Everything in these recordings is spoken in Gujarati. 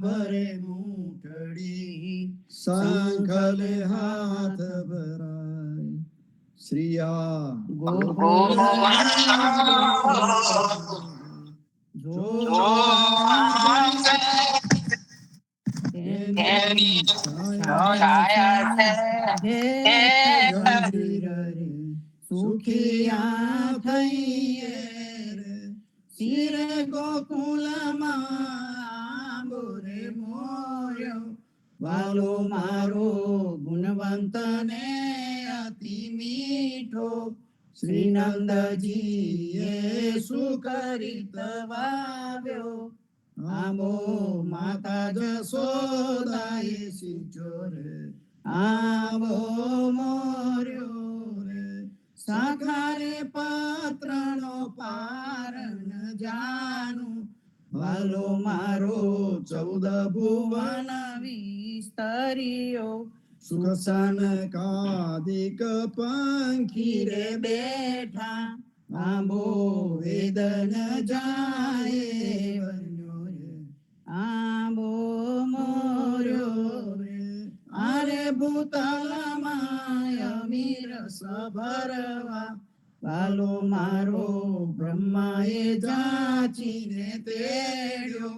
ભરે મૂઠડી, સંખલે હાથ ભરાય. શ્રીયા સુખિયા થઈએ રે, શિર ગોકુલમાં બોરે મોર્યો. વાલો મારો ગુણવંત ને અતિ મીઠો, શ્રી નંદજીએ સુકરિત વાવ્યો. આંબો માતા જશોદાએ સીંચો રે, આંબો મોર્યો રે. સાખારે પત્રનો પારણ જાનું, વાલો મારો 14 ભુવન વિસ્તર્યો. સુખસન કાદિક પંખી રે બેઠા, આંબો વેદન જાય વર્ણ્યો રે, આંબો મોર્યો રે. આરે ભૂતલમાં અમીરસ ભરવા, વાલો મારો બ્રહ્માએ જાચીને તેડ્યો.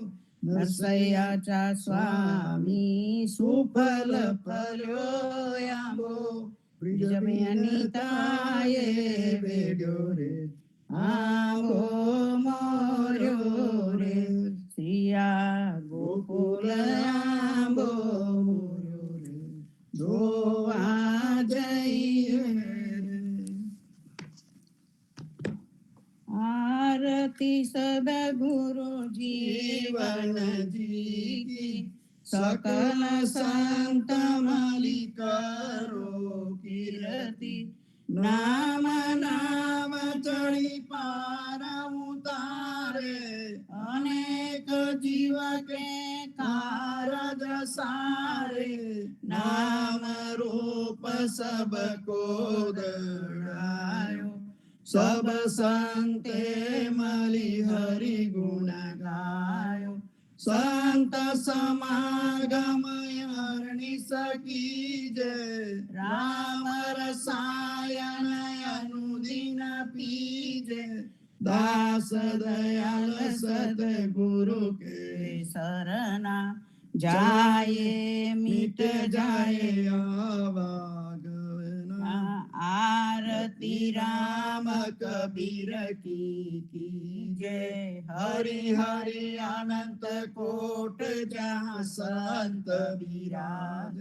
નરસૈયાચા સ્વામી સુફલ ફર્યો આંબો, બ્રિજમે અનિતાએ વેડ્યો રે, આંબો મોર્યો રે. શ્રીયા ગોકુલ આંબો મોર્યો રે, જોવા જઈએ રે. आरती सदगुरु जीवन जी, सकल संत मलि करो कीर्ति. नाम नाम चढ़ी पार उतारे, अनेक जीव के कारज सारे. नाम रूप सबको दर्शायो, सब संते मलि हरि गुण गायो. संत समागम हरणी सकीजे, राम रसायन अनुदिन पीजे. दास दयाल सतगुरु के शरणा, जाए मिट जाए आवागमना. आरती राम कबीर की कीजय, हरि हरि अनंत कोट जहाँ संत विराज.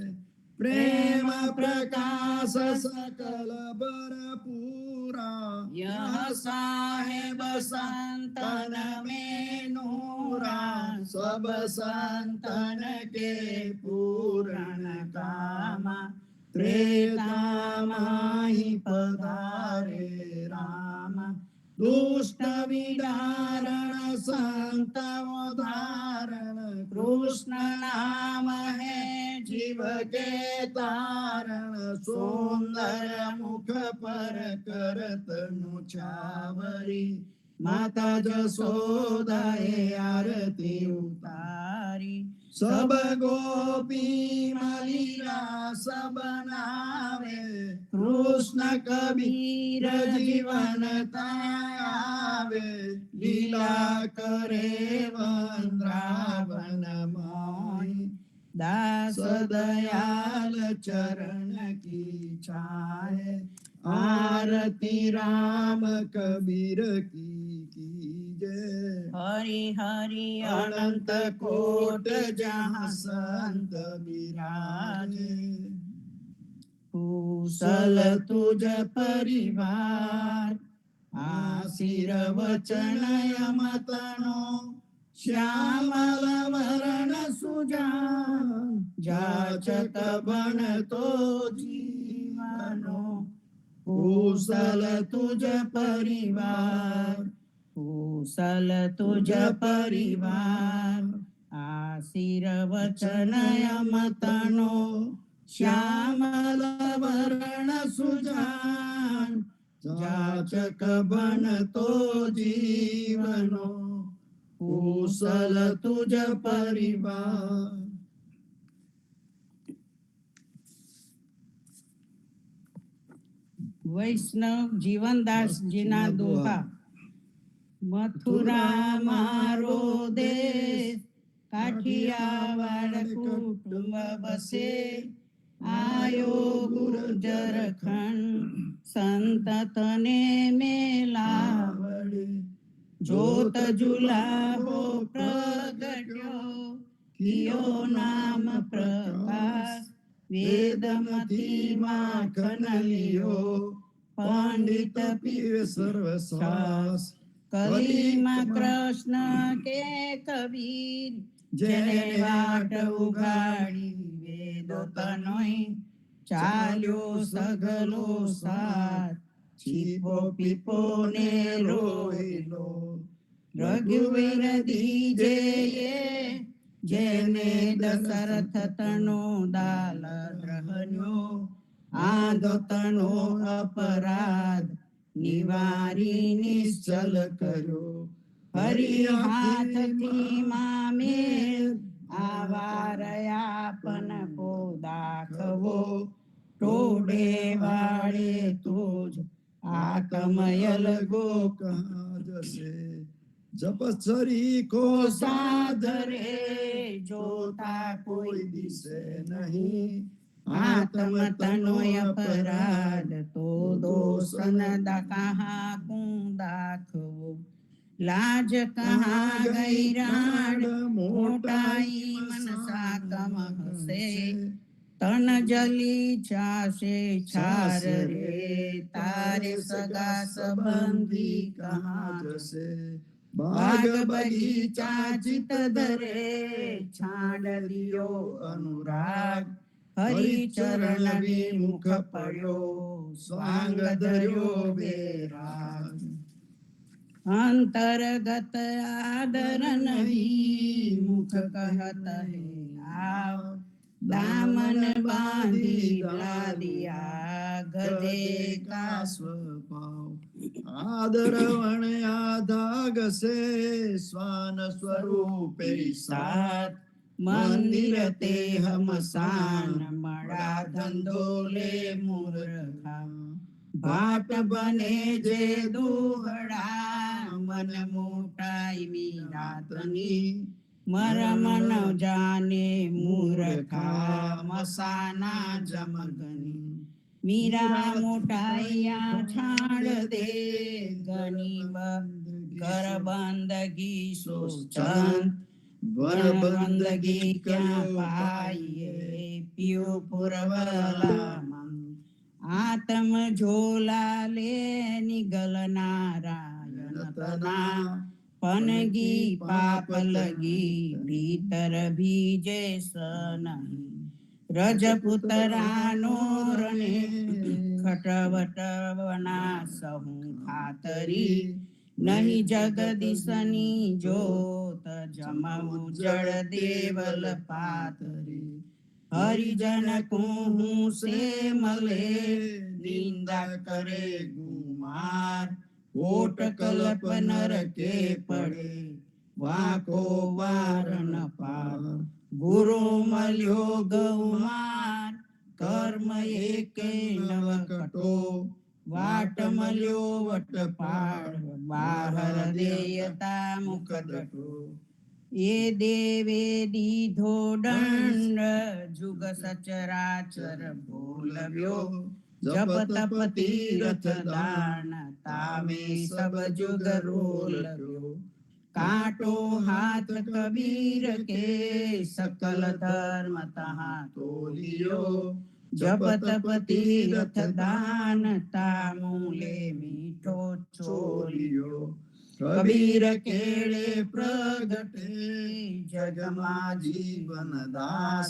प्रेम प्रकाश सकल भरपूरा, यह साहेब संतन में नूरा. सब संतन के पूर्ण कामा, त्रेता माहि पधारे राम. दुष्ट विदारण संत उदाहरण, कृष्ण नाम है जीव के तारण. सुंदर मुख पर करत नुछावरी, माता जसोदाए आरती उतारी. सब गोपी मलिरा सब नावे, कृष्ण कबीर जीवन तावे. लीला करे वृंदावन मोहि, दास दयाल चरण की छाए. आरती राम कबीर की कीजय, हरि हरि अनंत कोट जहाँ संत विराजे. कुशल तुझ परिवार, आशीर वचन यमतनो. श्यामल वरण सुजान, जाचक बन तो जीवनो. कुशल तुझ परिवार, कुशल तुझ परिवार. आशीर वचन यमतनो. श्यामल वरण सुजान, जाचक बन तो जीवनो. કુશલ તુજ પરિવાર. વૈષ્ણવ જીવનદાસજીના દોહા. મથુરા મારો દેશ, કાઠિયાવાડ કુટુંબ બસે. આયો ગુર્જર ખંડ, સંત તને મેલાવડે. જોત જુલાહો પ્રગટ્યો, કિયો નામ પ્રકાશ. વેદમતી માખન લિયો, પંડિત પીવે સર્વસાસ. કલીમાં કૃષ્ણ કે કબીર, જેને વાટ ઉઘાડી વેદો તનોય. ચાલ્યો સગલો સાથ, છીપો પીપો ને રોયલો. રઘુવીર દીજે, જેને દશરથ તનો દાલ દ્રહન્યો. આંધો તનો અપરાધ, નિવારી નિશ્ચલ કર્યો. હરિ હાથથી મામે, આવારયાપન કો દાખવો. ટોડે વાળે તુજ, આકમયલ ગો કહા જશે. જપચરી કો સાધરે, જોતા કોઈ દિશે નહીં. આત્મ તનોય અપરાધ, તો દોષન કહા કું દાખવો. લાજ કહા ગઈ રાડ, મોટાઈ મનસા કમ હસે. તન જલી છાશે છાર રે, તારે સગા સંબંધી કહા જશે. બાગ બગીચા ચિત ધરે, છાંડ દિયો અનુરાગ. હરિચરણ વિમુખ પડ્યો, સ્વાંગ ધર્યો બેરાગ. અંતર્ગત આદર નહીં, મુખ કહત હે આવ. દામન બાંધી લાદિયા, ગધે કા સ્વભાવ. આદર વણ આધાગસે, શ્વાન સ્વરૂપે સાત. મંદિર તે હમસાન, મળા ધંધો લે મૂર્ખા. ભાટ બને જે દુહડા, મન મોટાઈ મીરાતની. મરમ ન જાને મૂર્ખા, મસાના જમગની. મીરા મોટાઈયા છાડ દે, ગની કર બંદગી સોચંત. વરબંદગી ક્યાં પાઈએ, પિયો પુરવલા મન. આત્મ ઝોલા લે નિગલ નારાયણ તના. પનગી પાપ લગી, ભીતર ભીજે સ નહીં. રજપુતરાનો રણે, ખટવટ વનાસહું ખાતરી. નહીં જગદીશની જોત, જમવું જળ દેવલ પાતરી. હરિજન કહું સે મલે, નિંદા કરે ગુમાર. ઓટ કલ્પ નરકે પડે, વાકો વાર ન પાર. ગુરુ મળ્યો ગૌમાર, કર્મ એકે નવ કટો. વાટ મળ્યો વટપાળ, બાહર દેયતા મુખ દટો. એ દેવે દીધો દંડ, જુગ સચરાચર બોલવ્યો. જપ તપ તીર્થ દાન, તામે સબ જુગ રોલવ્યો. કાંટો હાથ કબીર કે, સકલ ધર્મ તહા તોલિયો. જપ તપ તીર્થ દાન, તામૂલે મીઠો ચોલિયો. કબીર કેળે પ્રગટે, જગમાં જીવન દાસ.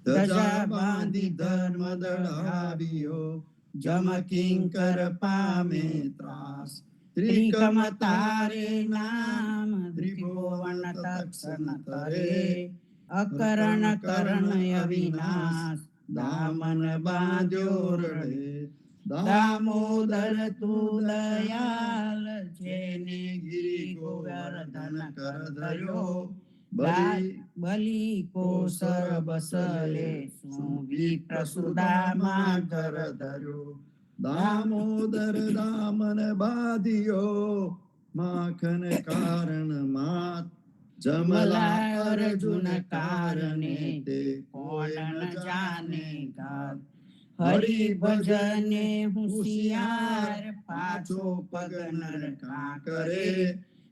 ધજા બાંધી ધર્મ દળાવ્યો, જમ કિંકર પામે ત્રાસ. ત્રિકમ તારે નામ, ત્રિભુવન તક્ષણ તરે. અકરણ કરણ અવિનાશ, દામન બાંધ્યો રડે. દામોદર તું દયાલ જેને ગિરી ગોવર્ધન કર ધર્યો બલી કો સરબસલે શું વિપ્ર સુદામા કર ધર્યો દામોદર દામન બાંધ્યો માખન કારણ માત જમલા અર્જુન કારણે તે કોણ ન જાને ગાત હરિ ભજને હોશિયાર પાછો પગ નર કા કરે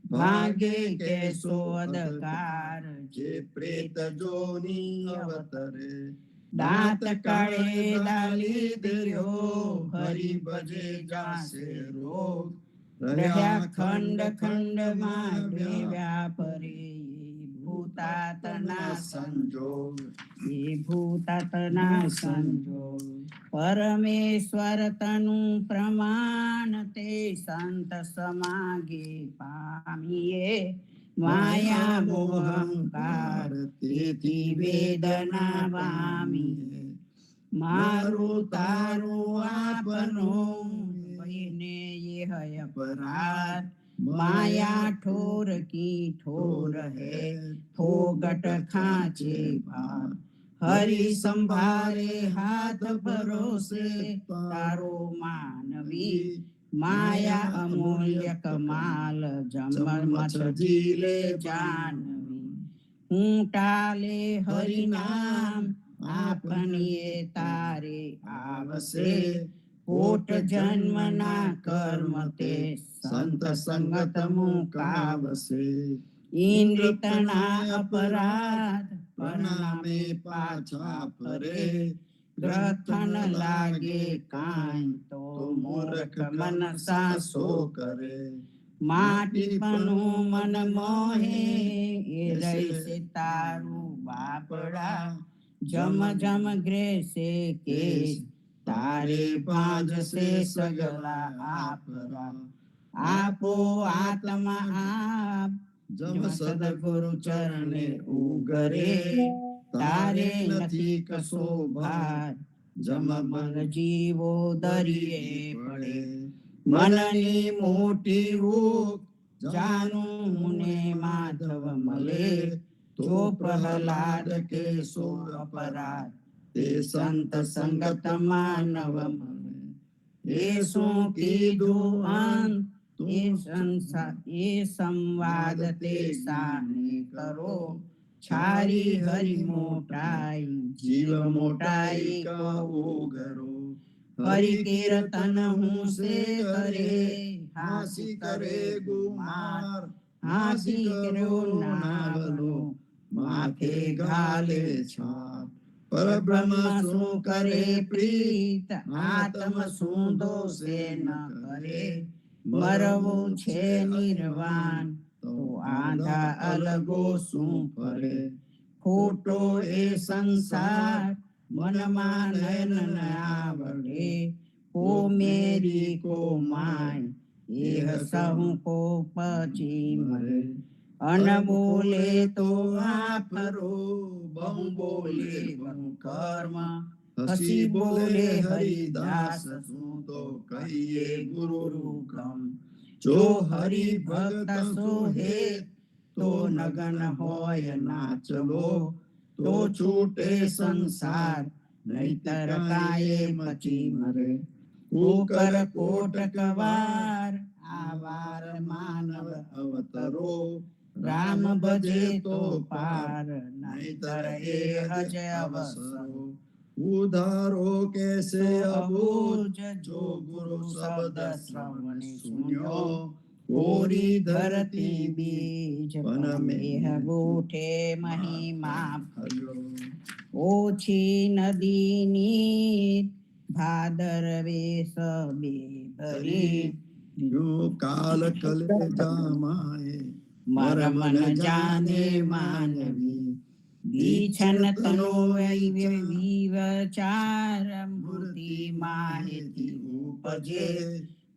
ભાગે કેસો અધકાર જે પ્રેત જોની અવતરે દાંત કાળે દાલી દિયો હરિ ભજે જાસે રોગ રહ્યા ખંડ ખંડ માં દેવ્યા પરે ભૂતાતના સંજોગ એ ભૂતાતના સંજોગ પરમેશ્વર તનું પ્રમાણ તે સંત સમાગે પામીએ માયા મોહંકાર તેથી વેદના પામીએ મારું તારું આપનું વહીને ये है अपराध माया ठोर की ठोर है फोगट खांचे भार हरि संभारे हाथ भरोसे तारो मानवी माया अमूल्य कमाल जमर मच जीले जानवी હું ટાલે હરિ નામ આપણીએ તારે આવશે કોટ જન્મના કર્મ તે સંત સંગત મુકાવશે ઇન્દ્રિતના અપરાધ પરિણામે પાછા ફરે ગ્રથન લાગે કાંઈ તો મૂર્ખ મન સાસો કરે માટીપનું મન મોહે એ રહેશે તારું બાપડા જમ જમ ગ્રેસે કેશ તારે ભાજશે સગલા આપરા આપો આત્મા આપ જમ સદગુરુ ચરણે ઉગરે તારે નથી કશો ભાર જમ મન જીવો દરિયે પડે મનની મોટી ભૂખ જાનું ને માધવ મળે તો પ્રહલાદ કે સો અપરાધ તે સંત સંગત માનવ મળે એ શું કીધું અંત એ સંસાર એ સંવાદ તે સાને કરો છારી હરિ મોટાઈ જીવ મોટાઈ કહું ગરો હરિ કીર્તન હું સે કરે હાસી કરે ગુમાર હાસી કર્યો નાવલો માથે ઘાલે છાપ પરબ્રહ્મ શું કરે પ્રીત આત્મ શું દોષે ન કરે મરવું છે નિર્વાણ તો આંધા અલગો શું ફરે ખોટો એ સંસાર મનમાં નયન ન આવડે કો મેરી કો માય એ સહુ કો પછી મરે અનબોલે તો આપરો બહુ બોલે બહુ કર્મ હસી બોલે હરિદાસ શું તો કહીએ ગુરુ રૂકમ જો હરિ ભક્ત સોહે તો નગન હોય નાચલો તો છૂટે સંસાર નહીતર કાયે મચી મરે કુકર કોટક વાર આવાર માનવ અવતરો રામ ભજે તો પાર નહીતર એ હજ અવસરો ઉધારો કેસે અબૂજ જો ગુરુ શબ્દ શ્રવણ સુન્યો કોરી ધરતી બીજ વન મેહ ગોઠે મહિમા ફલ્યો ઓછી નદીની ભાદરવે સબે ભરી જો કાલ કલે જામાએ મરમ ન જાને માનવી દીછન તનો વિચાર મૂર્તિ માહિતી ઉપજે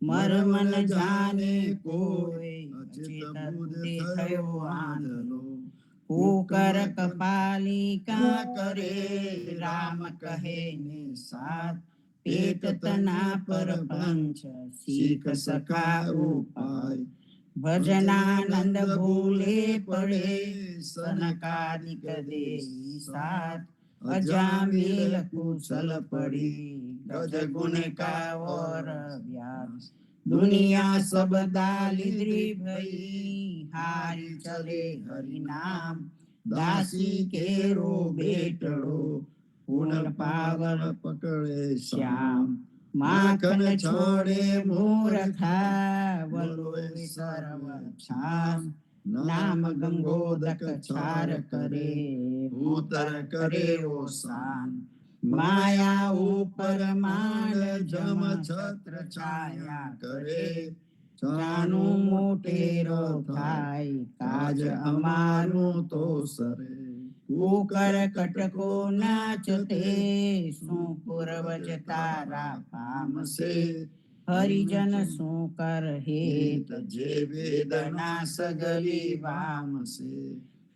મરમ ન જાને કોઈ અચેત બુદ્ધિ થયો આંધળો કુકર કપાલિકા કરે રામ કહે ને સાથ પેટ तना પરપંચ શીખ સખા ઉપાય ભજનાનંદ ભૂલે પડે સનકાદિક દેહી સાથ અજામિલ કુશલ પડી ગજ ગુણ કા ઓર વ્યાસ દુનિયા સબ દાલિદ્રી ભઈ હારી ચલે હરિ નામ દાસી કેરો બેટડો પૂર્ણ પાવન પકડે શ્યામ માખન છોડે મૂર્ખા વલોય સર્વ છામ નામ ગંગોદક છાર કરે ઉતર કરે ઓસાન માયા ઉપર માંડ જમ છત્ર છાયા કરે જાનું મોટેરો થાય કાજ અમારું તો સરે કુકર કટકો નાચતે શું પૂર્વજ તારા પામશે હરિજન શું કર હેત જે વેદના સગલી વામશે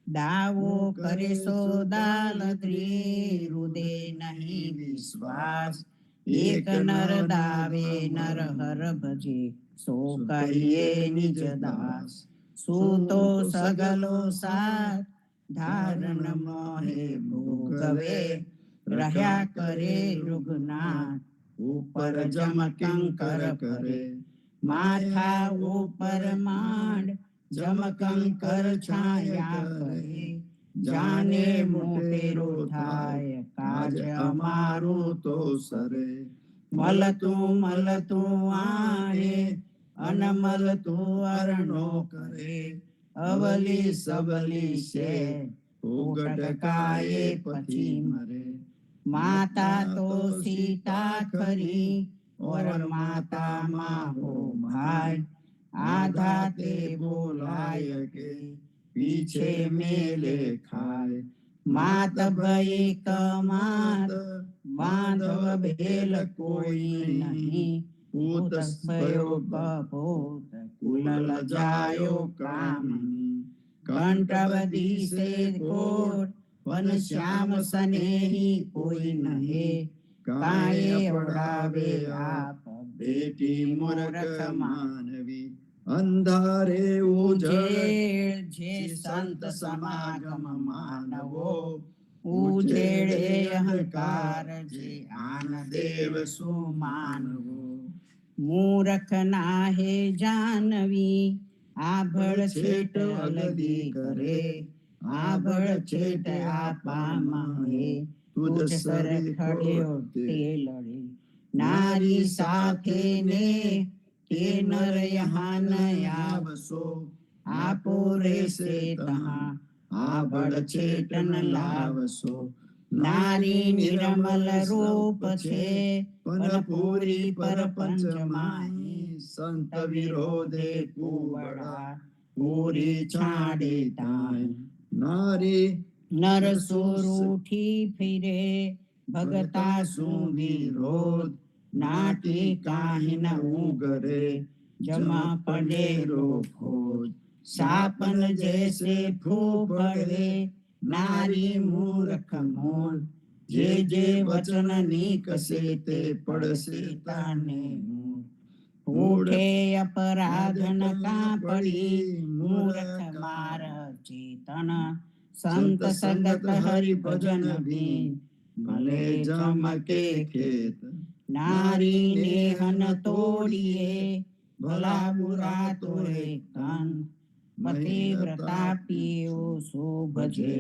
દાવો કરે સો દાલત્રી હૃદે નહીં વિશ્વાસ એક નર દાવે નર હર ભજે સો કહીએ નિજ દાસ સૂતો સગલો સાથ ધારણ મોહે ભોગવે રહ્યા કરે રૂગનાથ ઉપર જમ કંકર કરે માથા ઉપર માંડ જમ કંકર છાયા કરે જાને મોટેરો થાય કાજ અમારું તો સરે મલતું આણે અનમલતું અરણો કરે અવલી સબલી છે ઉગટ કાયે પછી મરે માતા તો સીતા ખરી ઓર માતા માં હો ભાઈ આધા તે બોલાય કે પીછે મેલે ખાય માત ભઈ કમાત બાંધવ ભેલ કોઈ નહીં પૂત ભયો બપોત કુલ લજાયો કામની કંઠવદી સે કોટ વન શ્યામ સનેહી કોઈ નહે કાયે ઓડાવે આપ બેટી મૂર્ખ માનવી અંધારે ઉજળે જે સંત સમાગમ માનવો ઉજેડે અહંકાર જે આન દેવ સુમાનવો મૂર્ખ નાહે જાનવી આભળ છેટ અલગી કરે આભળ છેટ આપામાં હે તુજ સર ખડ્યો તે લડે નારી સાથે ને તે નર યહાં ન આવશો આપો રેસે તહાં આભળ છેટ ન લાવશો નારી નિર્મલ રૂપ છે પણ પૂરી પરપંચ માહી સંત વિરોધે કુવડા પૂરી છાડે તાય નારી નર સુરૂઠી ફિરે ભગતા શું વિરોધ નાટી કાહિન ઉગરે જમા પડેરો ખોજ સાપન જૈસે ફૂફડે નારી મૂર્ખ મોલ જે જે વચન નીકસે તે પડશે તાને ઉઠે અપરાધ ન કાપડી મૂર્ખ માર ચેતન સંત સંગત હરિ ભજન બિન ભલે જમકે ખેત નારી નેહન તોડીએ ભલા બુરા તોરે કન મતે વ્રતાપીઓ સો ભજે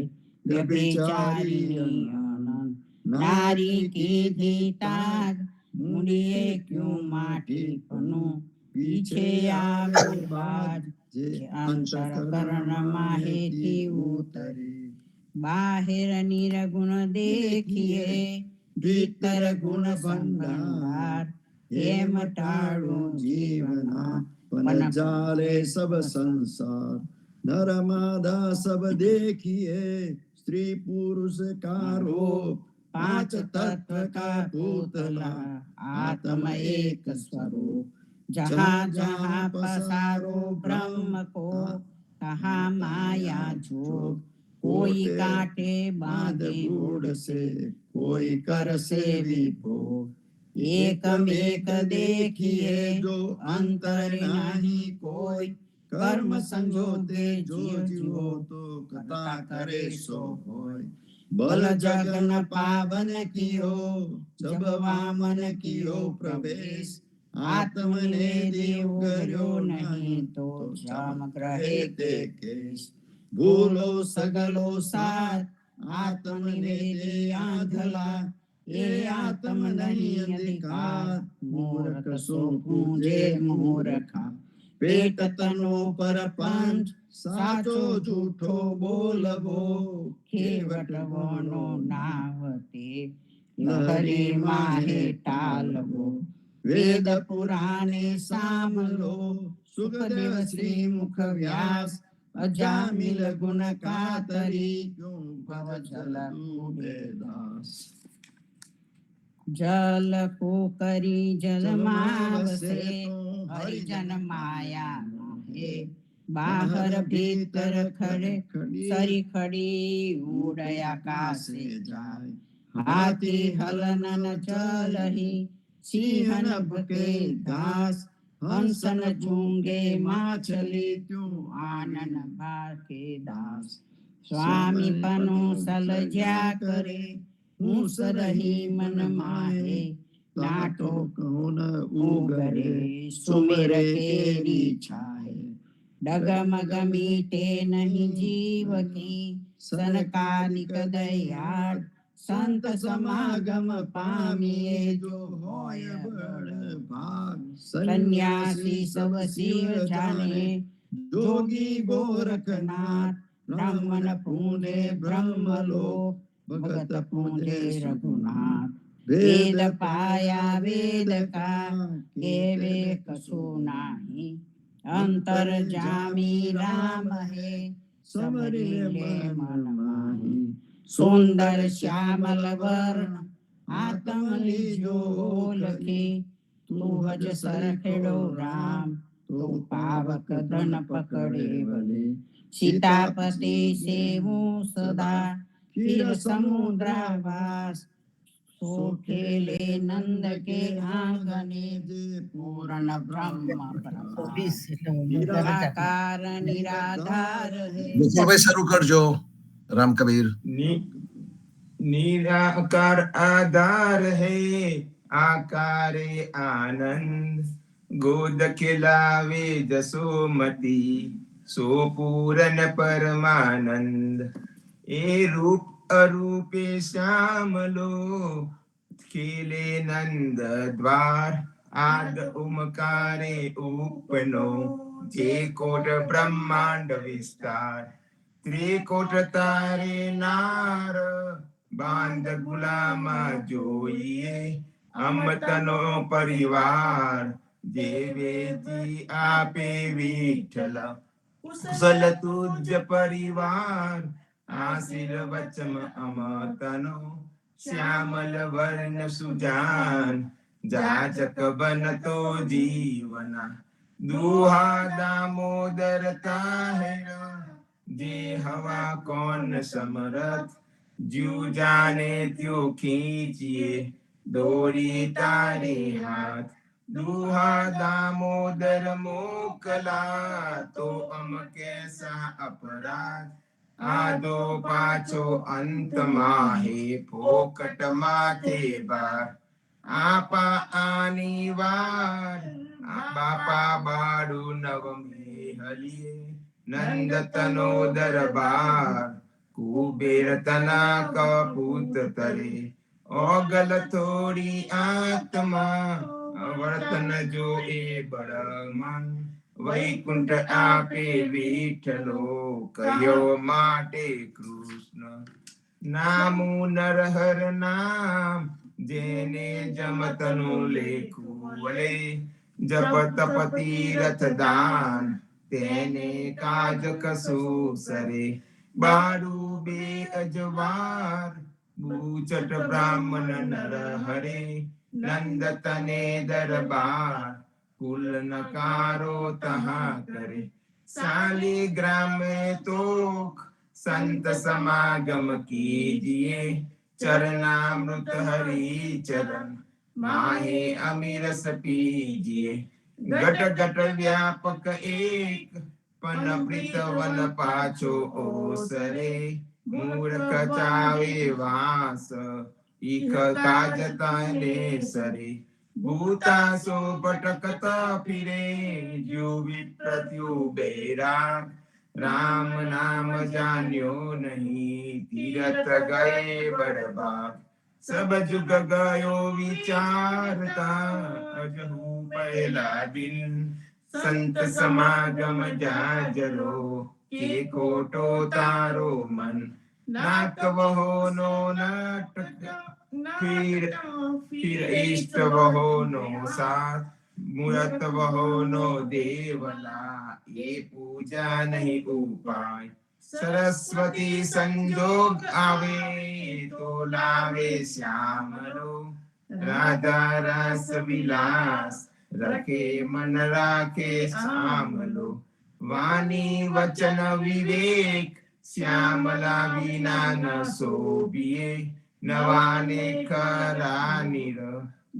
વ્યભિચારી આનંદ નારી કીધી તાગ મુંડીએ ક્યું માટી પનું પીછે આવે બાજ જે અંતરકરણ માહેથી ઉતરે બાહેર નિર્ગુણ દેખીએ ભીતર ગુણ ભંડાર એમ ટાળું જીવના પન જાલે સબ સંસાર નર માધા સબ देखिए स्त्री पुरुष का रूप पांच तत्व का पुतला आत्म एक स्वरूप जहाँ जहाँ पसारो ब्रह्म को तहाँ माया झोंक कोई काटे बांधे गुड़ से कोई कर से विभोग એકમેક દેખીએ જો અંતર નહીં કોઈ, કર્મ સંજોતે જીવો તો કરતા કરે સો હોય. બલ જગન પાવન કિયો, જબ વામન કિયો પ્રવેશ, આત્મને દેવ કર્યો નહીં તો જમ ગ્રહે તે કેશ. ભૂલો સગલો સાર આત્મને દે આંધલા, એ આત્મ નહીં અધિકાર, મૂર્ખ સો પૂંજે મૂર્ખા. પેટ તનો પરપંચ સાચો જૂઠો બોલવો, ખેવટ વનો નાવતે લહરી માહે ટાલવો. વેદ પુરાણે સામલો, સુખદેવ શ્રી મુખ વ્યાસ, અજામિલ ગુણ કાતરી, ભવ જલ ડૂબે દાસ. જલ કો કરી જલમાં વસે, હરિજન માયા મોહે. બાહર ભીતર ખડે સરી ખડી, ઉડે આકાશે જાય. હાથી હલનન ચલહી, સિંહન ભકે ઘાસ. હંસન ઝૂંગે માછલી, ત્યું આનન ભાકે દાસ. સ્વામી પનો સલજ્યા કરે, હું સરહી મન માહે. નાટો કોન ઉગરે, સુમેર કેરી છાહે. ડગમગ મીટે નહીં જીવ કી, સનકાલિક દયાળ. સંત સમાગમ પામીએ જો હોય બળ ભાગ. સંન્યાસી સવ શિવ જાને, જોગી ગોરખનાથ. બ્રાહ્મણ પૂંજે બ્રહ્મલોક, ભગત પૂંજે રઘુનાથ. વેદ પાયા વેદ કા, કેવે કશું નાહી. અંતર જામી રામ હે, સમરી લે મન માહી. સુંદર શ્યામલ વર્ણ આત્મ લીજો લખી, તું હજ સરખેડો રામ, તો પાવક ધન પકડે વલે. સીતાપતિ સેવું સદા, क्षीर समुद्रावास. सोखेले नंद के आंगने, पूर्ण ब्रह्म निराकार निराधार है. ભાઈ શરૂ કરજો રામ કબીર. निराकार आधार है, आकारे आनंद. गोद खिलावे जसोमती, सो पूरन परमानंद. ए रूप अरूपे श्यामलो, खेले नंद द्वार. आद ओमकारे उपनो, जे कोट ब्रह्मांड विस्तार. त्रिकोट तारे नार, बांध गुलामा जोइए. अमतनो परिवार, जेवे जी आपे विठला. कुशल तुज परिवार, आशीर वचम अमतनो. श्यामल वर्ण सुजान, जाचक बनतो जीवना. दुहा दामोदरता है, जे हवा कौन समरथ. जू जाने त्यो खींचिए, डोरी तारे हाथ. दुहा दामोदर मोकला, तो अम कैसा अपराध. आदो पाछो अंत माहे, फोकट माथे बार. आपा आनी वार, बापा बाड़ू नव में हलिए. नंद तनो दरबार, कुबेर तना कपूत तरे. ओगल थोड़ी आत्मा, वर्तन जो ए बड़मन. वैकुंठ आपे विठलो, कयो माटे कृष्ण. नामू नरहर नाम, जेने जमतनु लेखू वले. जप तप तीरथ दान, तेने काज कसु सरे. बारू बे अजवार, बूचट ब्राह्मण नर हरे. नंद तने दरबार, कुल नकारो तहा करे. शालिग्राम में तोख, संत समागम कीजिए. चरणामृत हरि चरण, માહે અમીરસ પીજીએ ઘટ ઘટ વ્યાપક એક પન પ્રીત વન પાછો ઓસરે મૂર્ખ ચાવે વાસ ઈખ કાજ તને સરે ભૂતાસો ભટકત ફિરે જો વિપ્રત્યુ બેરા રામ નામ જાન્યો નહીં તીરથ ગયે બરબાદ સબ જુગ ગયો વિચારતા અજહુ પહેલા દિન સંત સમાગમ જાજરો કે ખોટો તારો મન નાક વહો નો નાટક ફિર ઇષ્ટ વહો નો સાથ મૂરત વહો નો દેવલા એ પૂજા નહીં ઉપાય સરસ્વતી સંજોગ આવે તો લાવે શ્યામલો રાધા રસ વિલાસ રખે મન રાખે શ્યામલો વાણી વચન વિવેક શ્યામલા વિના ન શોભીએ નવાને ખરા નિર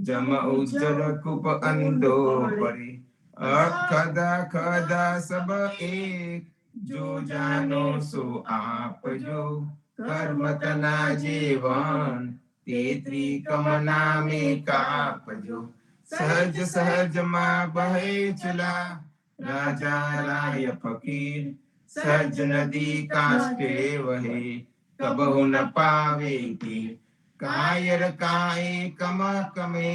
જમ ઉજ્જર કુપ અંધો પરે અખદા ખદા સબ એક જો જાનો સો આપજો કર્મ તના જીવન તે ત્રિકમ નામે કાપજો સહજ સહજ માં બહે ચલા રાજા રાય ફકીર સહજ નદી કાષ્ટે વહે કબહુ ન પાવે કી કાયર કાય કમ કમે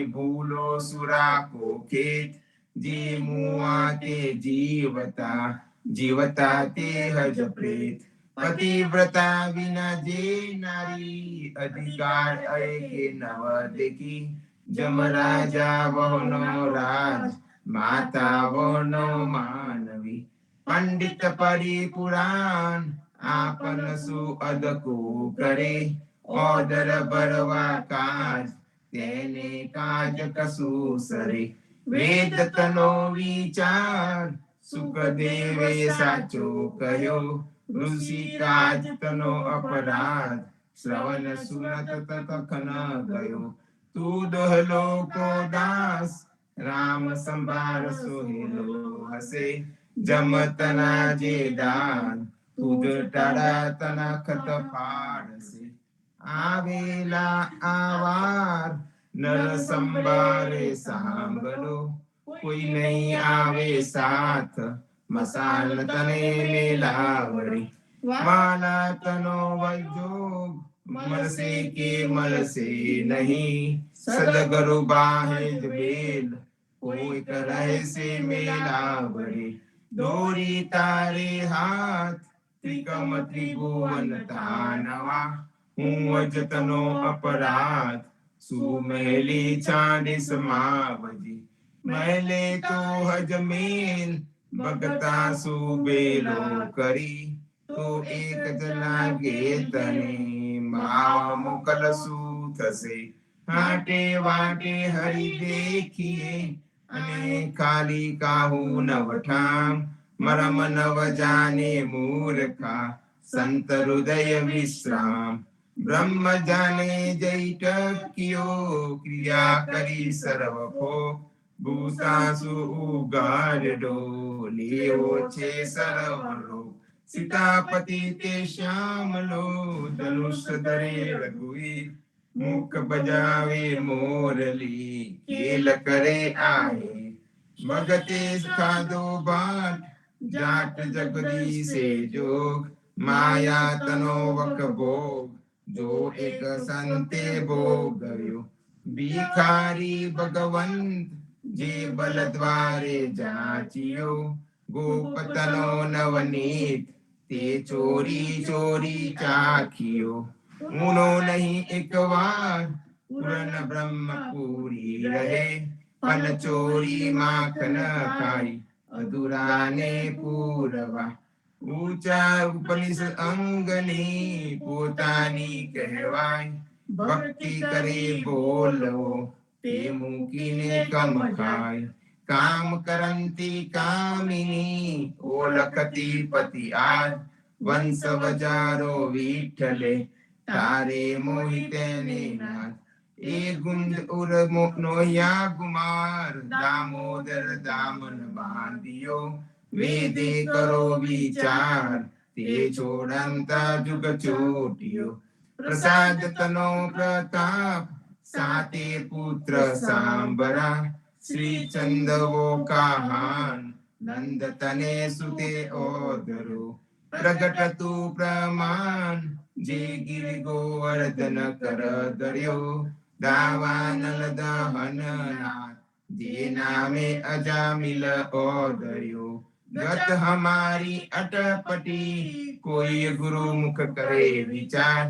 ભૂલો સુરા કો ખેત જે મુઆ તે જીવતા જીવતા તે હજ પ્રેત પતિવ્રતા વિના જે નારી અધિકાર અય કે નવ દેખી જમ રાજા વહનો રાજ માતા વહનો માનવી પંડિત પરિપુરાણ આપન સુ અદકો કરે ઓદર ભરવા કાજ તેને કાજ કસુ સરે વેદ તનો વિચાર સુખદેવે સાચો કહ્યો ઋષિ કાજ તનો અપરાધ શ્રવણ સુનત તખન ગયો તું દોહલો કો દાસ રામ સંભાર સોહેલો હસે જમતના જે દાન તુજ ટાળા તના ખત પાડશે આવેલા આવાર નર સંભારે સાંભળો કોઈ નહીં આવે સાથ મસાલ તને મેલાવડી વાલા તનો વજોગ મળશે કે મળશે નહીં સદગરુ બાહેજ બેલ કોઈ રહેશે મેલાવડી દોરી તારે હાથ ત્રિકમ ત્રિભુવન તાનવા હું અજતનો અપરાધ સુમેલી ચાંડીસ માવજી મહેલે તો હજમેલ ભગતા સુબેલો કરી તો એક જ લાગે તને માવા મોકલ શું થશે હાટે વાટે હરી દેખીએ અને ખાલી કાહું નવઠામ મરમ નવ જાને મૂર્ખા સંત હૃદય વિશ્રામ બ્રહ્મ જાને જૈટક્યો ક્રિયા કરી સર્વ ભોગ ભૂતાસુ ઉગાડો લેવો છે સર્વ રોગ સીતાપતિ તે શ્યામલો ધનુષ ધરે રઘુવીર મુખ બજાવે મોરલી ખેલ કરે આહે ભગતે ખાધો ભાટ જાટ જગદીશે જોગ માયા તનો વક ભોગ જો એક સંતે ભોગવ્યો ભિખારી ભગવંત જે બલ દ્વારે જાચ્યો ગોપતનો નવનીત તે ચોરી ચોરી ચાખ્યો ઊનો નહીં એક વાર પૂરન બ્રહ્મ પૂરી રહે પન ચોરી માખન ખાઈ અધુરાને પૂરવા ઊંચા ઉપનિષદ અંગની પોતાની કહેવાય ભક્તિ કરે બોલવો તે મૂકીને કમ ખાય કામ કરંતી કામિની ઓળખતી પતિ આજ વંશ વજારો વિઠ્ઠલે તારે મોહિતેને નાથ એ ગુંજ ઉર નોયા કુમાર દામોદર દામન બાંધિયો વેદે કરો વિચાર તે છોડંતા જુગ ચોટ્યો પ્રસાદ તનો પ્રતાપ સાતે પુત્ર સાંબરા શ્રી ચંદવો કહાન નંદ તને સુતે ઓદરો પ્રગટ તું પ્રમાણ જે ગિર ગોવર્ધન કર દર્યો દાવાનલ દહન નાથ જે નામે અજામિલ ઓદર્યો ગત હમારી અટપટી કોઈ ગુરુ મુખ કરે વિચાર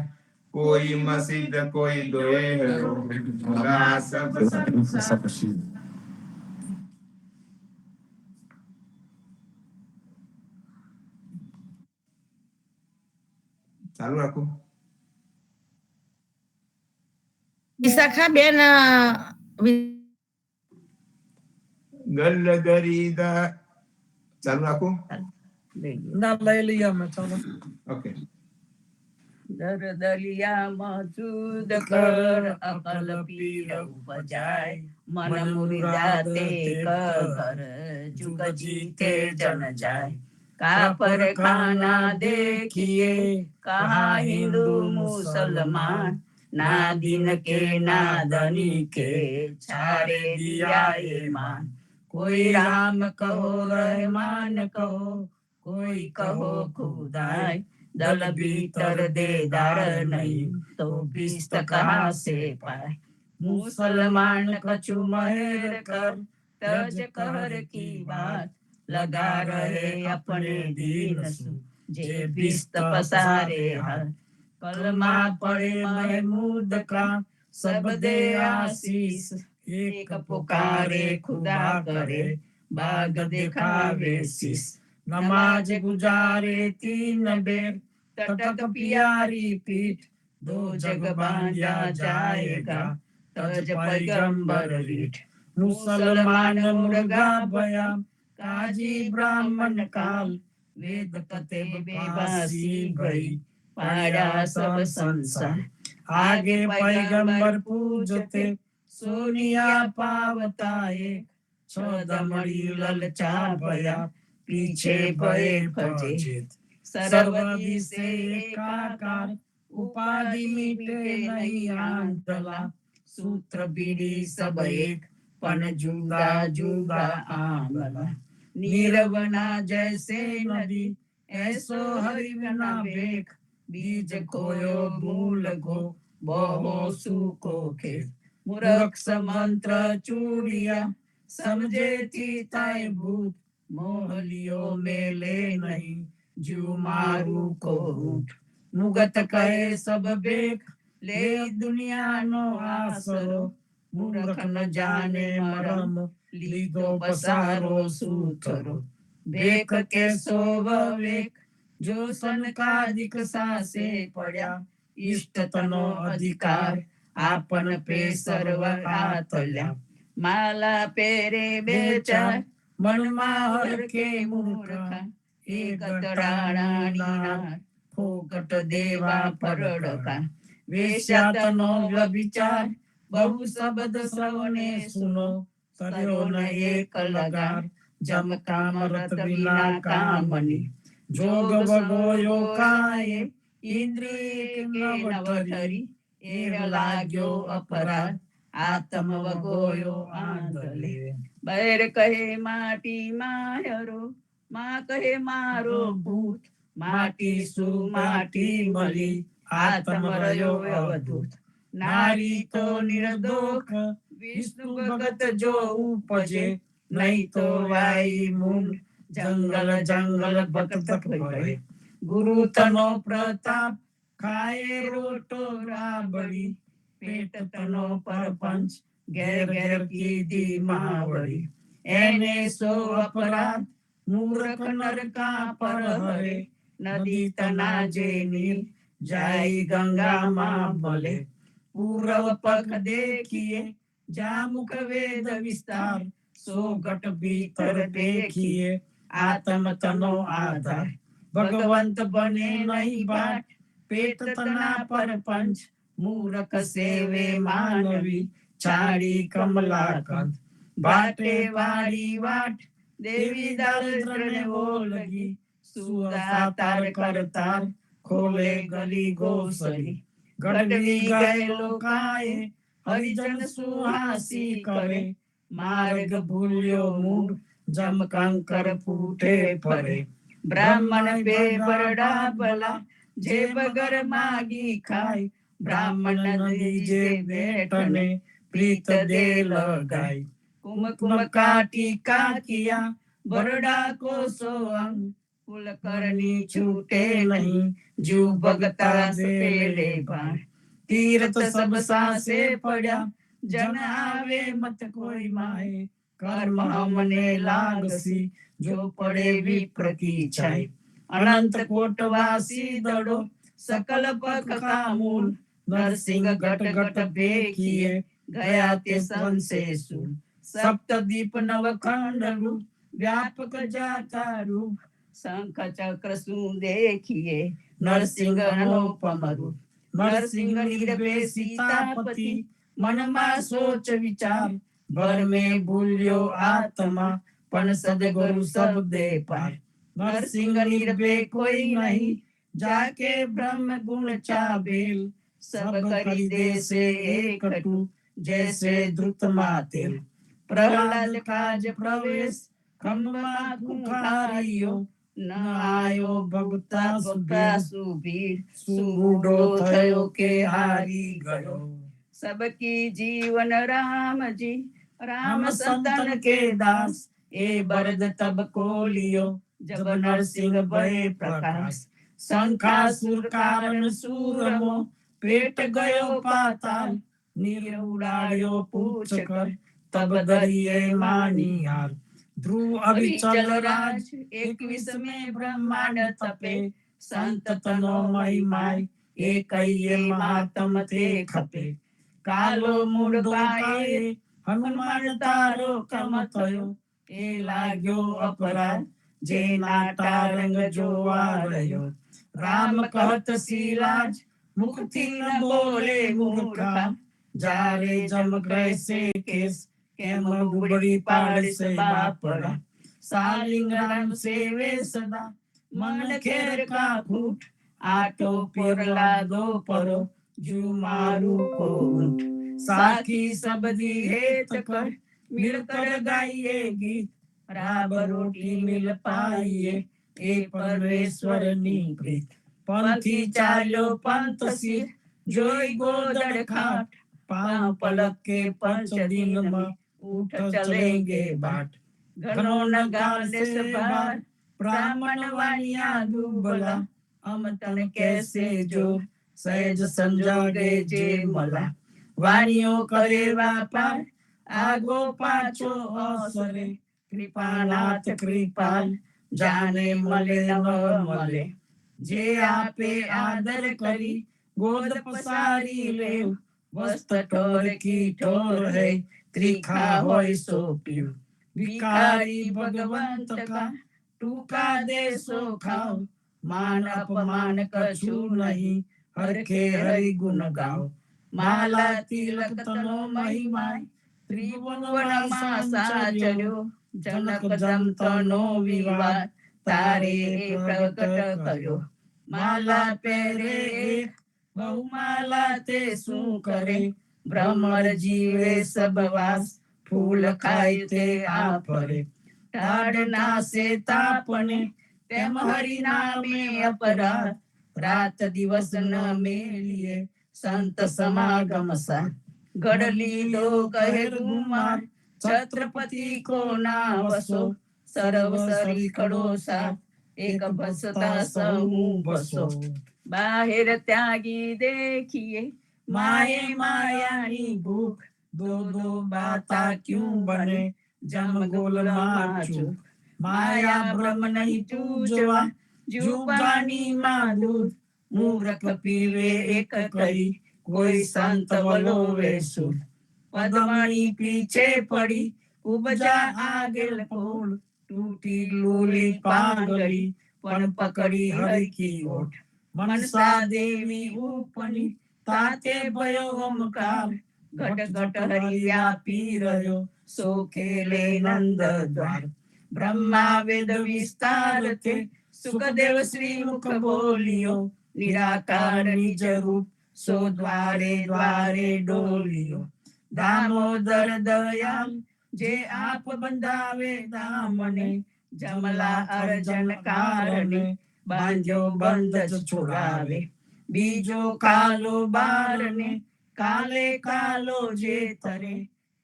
કોઈ મસ્જિદ કોઈ દોહેરો હોગા સબ સંસાર. ચાલુ રાખો. વિશાખાબેન ગલ્લદરીદા ચાલુ રાખો. ના લઈ લઈએ અમે ચાલો. ઓકે. દરદલિયામાં જુદ કર અકલ પીર ઉપજાય મન મુરિદાતે કર જુગ જીતે જન જાય કાપર ખાના देखिए कहा हिंदू मुसलमान ना दिन के ना धनी के छाड़े दिया ईमान कोई राम कहो रहमान कहो कोई कहो खुदाई दल भीतर देदार नहीं तो बिस्त कहाँ से पाए मुसलमान कछु महर कर तज कहर की बात लगा रहे अपने दीन सु जे बिस्त पसारे हाथ कलमा पढ़े महमूद का सब दे आशीष एक पुकारे खुदा करे बाग दिखावे शीश नमाज गुजारे 3 बेर तटक प्यारी पीठ दो जग बांधा जाएगा तज पैगंबर रीठ मुसलमान मुर्गा भया काजी ब्राह्मण काल वेद कते बेबासी भई पाया सब संसार आगे पैगंबर पूजते सोनिया पावता एक छदमड़ी ललचा भया पीछे भय फजेत सर्वदी से एकाकार उपाधि मिटे नहीं आंतला सूत्र बीड़ी सब एक पन जुगा जुगा आंबला नीरवना जैसे नदी ऐसो हरिवना बेख बीज कोयो मूल को बहु सूको खेत मूर्ख मंत्र चूड़िया समझे थी ताय भूत मोहलियों में ले नहीं जू मारू को रूठ मुगत कहे सब बेख ले दुनिया नो आसरो मूर्ख न जाने मरम लीधो पसारो सूथरो बेख के सोव वेख जो सनकादिक सासे पड्या इष्ट तनो अधिकार आपन पे सर्व आतल्या माला पेरे बेचार मनमा हरके मूर्खा एक तडाणाणीना फोकट देवा परडका वेश्यातनो व्यभिचार बहु शब्द श्रवणे सुनो કર્યો ન એક લગાર જમ કામ રત વિના કામની જોગ વગોયો કાય ઇન્દ્રિય કે નવધરી એ લાગ્યો અપરાધ આત્મ વગોયો આંધલે બૈર કહે માટી માયરો માં કહે મારો ભૂત માટી સુ માટી મળી આત્મ રહ્યો અવધૂત નારી તો નિર્દોષ विष्णु भगत जो उपजे नहीं तो वाई मुंड जंगल जंगल भक्त भरे गुरु तनो प्रताप खाए रोटो राबड़ी पेट तनो परपंच घेर घेर की दी मावड़ी एने सो अपराध मूर्ख नरका पर हरे नदी तना जे नीर जाई गंगा मां भले पूर्व पख देखिए जामुख वेद विस्तार सो घट भीतर देखिए आत्म तनो आधार भगवंत बने नहीं बाट पेट तना पर पंच મૂરખ સેવે માનવી છાડી કમલાકાંત વાટે વાળી વાટ દેવી દારિદ્રને ઓલગી સુદાતાર કરતાર ખોલે ગલી ગોસરી ગઢવી ગયેલો કાએ હરિજન સુહાસી કરે માર્ગ ભૂલ્યો મૂળ જમ કંકર ફૂટે ફરે બ્રાહ્મણ બે બરડા ભલા જે બગર માગી ખાય બ્રાહ્મણ નદી જે બેઠને પ્રીત દે લગાય કુમકુમ કાટી કાકિયા બરડા કોસો અંગ ફૂલ કરની છૂટે નહીં જુ ભગતા પેલે ભાણ તીર્થ સબ સાસે પડ્યા જન આવે મત કોઈ માય કર્મ હમને લાગસી જો પડે વિપ્ર કી છાય અનંત કોટવાસી દડો સકલ પખ કા મૂળ નરસિંહ ઘટ ઘટ ભેખીએ ગયા તે સંસે સુર સપ્તદીપ નવખંડ રૂપ વ્યાપક જાતા રૂપ શંખ ચક્ર શું દેખીએ નરસિંહ અનુપમ રૂપ નરસિંહ નિર્ભે સીતાપતિ મનમાં સોચ વિચાર ભર મેં ભૂલ્યો આત્મા પણ સદગુરુ શબ્દે પાર નરસિંહ નિર્ભે કોઈ નહીં જાકે બ્રહ્મ ગુણ ચાબેલ સબ કરી દેશે એકટુ જૈસે ધ્રુત માતેલ પ્રહલાદ કાજ પ્રવેશ ખંભમાં ખુંખારિયો ન આયો ભગતા સુભીર સુબુડો થયો કે હારી ગયો सबकी जीवन राम जी राम संतन के दास ए बरद तब को लियो जब नरसिंह भय प्रकाश शंखासुर कारण सूरमो पेट गयो पाताल नीर उड़ायो पूछ कर तब दरिये मानियार ध्रुव अभिचल राज 21 में ब्रह्मांड तपे संत तनो महिमाय एकये महात्म ते खपे કાલો મૂળ બાએ હનુમાન તારો કમ થયો એ લાગ્યો અપરાધ જે નાટા રંગ જોવા રહ્યો રામ કહત સિરાજ મુખથી ન બોલે મૂર્ખા જારે જમ કૈસે કેસ કેમ ગુબડી પાડશે બાપરા સાલિંગ રામ સેવે સદા મન ખેર કા ફૂટ આટો પેરલા દો પરો जू मारू को साखी सबदी हेत कर मिलकर गाइए गीत राब रोटी मिल पाइए ए परमेश्वर नी प्रीत पंथी चालो पंथ सिर जोई गोदड़ खाट पांव पलक के 5 दिन में उठ चलेंगे बाट घनो न गाने से बार ब्राह्मण वाणिया दुबला हम तन कैसे जो સહેજ સંજોગે જે મલા વાણીઓ કરે વાપાર આગો પાછો અસરે કૃપાનાથ કૃપાલ જાને મળે ન મળે જે આપે આદર કરી ગોદ પસારી લેવ વસ્ત ઠોર કી ઠોર હૈ ત્રિખા હોય સો પીવ ભિખારી ભગવંત કા ટૂકા દેશો ખાઓ માન અપમાન કછું નહીં હરખે હરિ ગુણ ગાઓ માલા તિલક તનો મહિમા ત્રિભુવનમાં સાચર્યો જનક જંતનો વિવાદ તારે પ્રગટ કર્યો માલા પહેરે બહુમાલા તે શું કરે ભ્રમર જીવે સબવાસ ફૂલ ખાય તે આ ફરે ટાળ નાસે તાપને તેમ હરિ નામે અપરાધ रात दिवस न मेलिए संत समागम सा गढ़ली लो कहे कुमार छत्रपति को ना वसो सर्व सरी खड़ो सा एक बसता समूह बसो बाहर त्यागी देखिए माये मायानी भूख दो दो बाता क्यों बने जम गोल माचू माया ब्रह्म नहीं चूजवा जुबानी માં દૂધ મૂર્ખ પીવે એક કરી કોઈ સંત વલોવે સુધ પદ્મણી પીછે પડી ઉપજા આગેલ ફૂલ તૂટી લૂલી પાંગળી પણ પકડી હરકી ઓઠ મનસા દેવી ઉપની તાતે ભયો ઓમકાર, ઘટ ઘટ હરિ વ્યાપી રહ્યો, સો ખેલે નંદ દ્વાર. બ્રહ્મા વેદ વિસ્તાર તે, સુખદેવ શ્રી મુખ બોલ્યો, નિરાકાર નિજ રૂપ, સો દ્વારે દ્વારે ડોલ્યો. દામોદર દયાલ, જે આપ બંધાવે દામને, જમલા અર્જન કારણે, બાંધ્યો બંધ જ છોડાવે. બીજો કાલો બારને, કાલે કાલો જે તરે,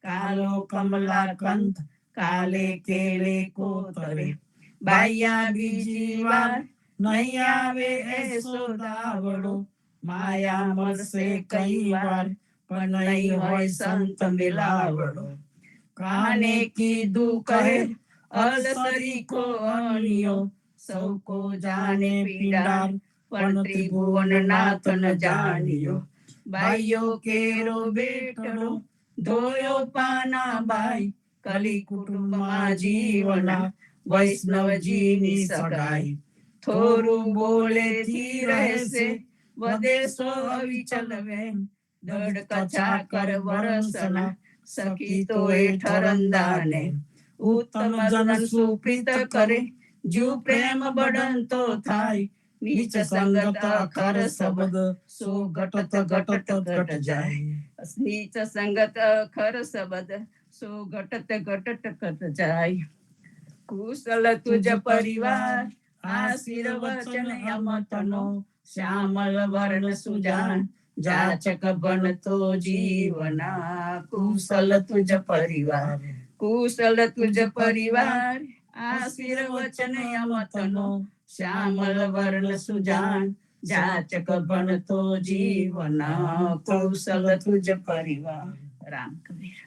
કાલો કમલા કંથ, કાલે કેલે કોતરે. બાયા બીજી વાર, નહીં આવે એસો દાવડો, માયા મળશે કઈ વાર, પણ નહીં હોય સંત મિલાવડો. કાને કીધું કહે, અલ સરીખો અણિયો, સૌ કો જાને પીડાર, પણ ત્રિભુવન નાથ ન જાણ્યો. બાઈયો કેરો બેટડો, ધોયો પાના બાઈ, કલી કુટુંબમાં જીવના, વૈષ્ણવજીની સગાઈ. થોરું બોલે થી રહેશે, વદેશો અવિચલ વેન, દડ કચા કર વરસના, સખી તો ઠરંદાને. ઉત્તમ જન સુપ્રીત કરે, જુ પ્રેમ બળંતો થાય, નીચ સંગત અખર શબ્દ, સો ઘટત ઘટત ઘટ જાય. નીચ સંગત અખર શબ્દ, સો ઘટત ઘટત ઘટ જાય. કુશલ તુજ પરિવાર, આશીર વચન અમતનો, શ્યામલ વર્ણ સુજાન, જાચક બનતો જીવના. કુશલ તુજ પરિવાર, કુશલ તુજ પરિવાર, આશીર વચન અમતનો, શ્યામલ વર્ણ સુજાન, જાચક બનતો જીવના. કુશલ તુજ પરિવાર. રામ કબીર.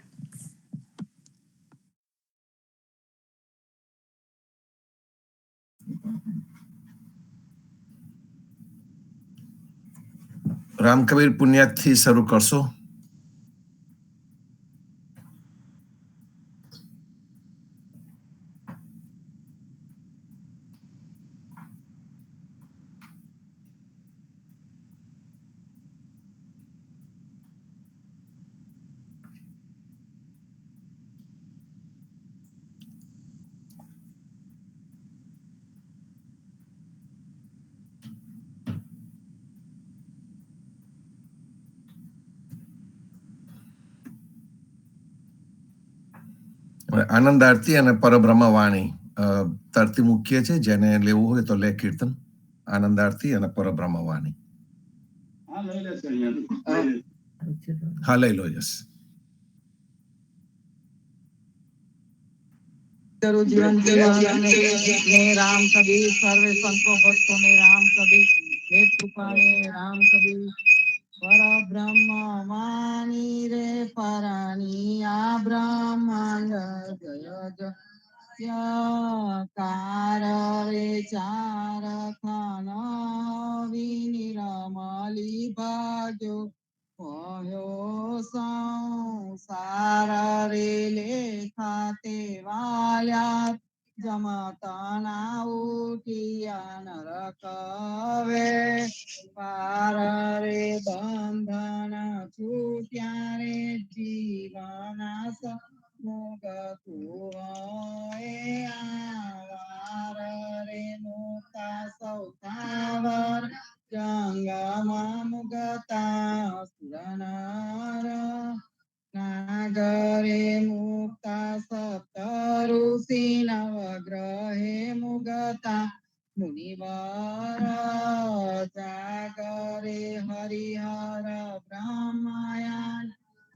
રામકબીર પુણ્યાથી શરૂ કરશો. આનંદ આરતી અને પરબ્રહ્મ વાણી તરતી મુખ્ય છે. જેને લેવું હોય તો લે કીર્તન. આનંદ આરતી અને પરબ્રહ્મ વાણી. હા, લઈ લો. જસ जीवन राम कबीर, सर्वे संतो भक्तों ने राम कबीर, हे कृपा ने राम कबीर. पर ब्रह्म वाणी रे पराणी, आ ब्रह्मांड जय कार रे चार खाना, विनिरमली भाग्यो, संसार रे लेखाते वाल्या, जमताना उठिया नरकवे, पार रे बंधन छूट्या रे जीवना मुगतु आवार रे मुक्ता सौतावर, जंगमा मुगता सुरनार, नागरे मुक्ता सप्तऋषि, नवग्रहे मुगता मुनिवर, जागरे हरिहर ब्रह्मयान,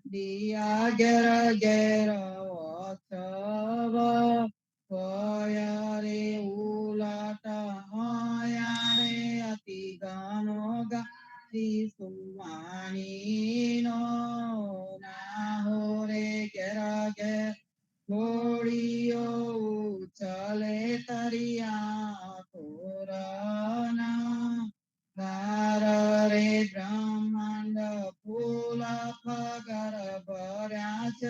दिया गेर गेर वत्सव, रे उलट माया रे अति गणो गाती सुमानी नो, नाहो रे गेर गेर घोड़ियो चले तरिया तोरना, गार रे ब्रह्मांड फूल पगर बऱ्याच,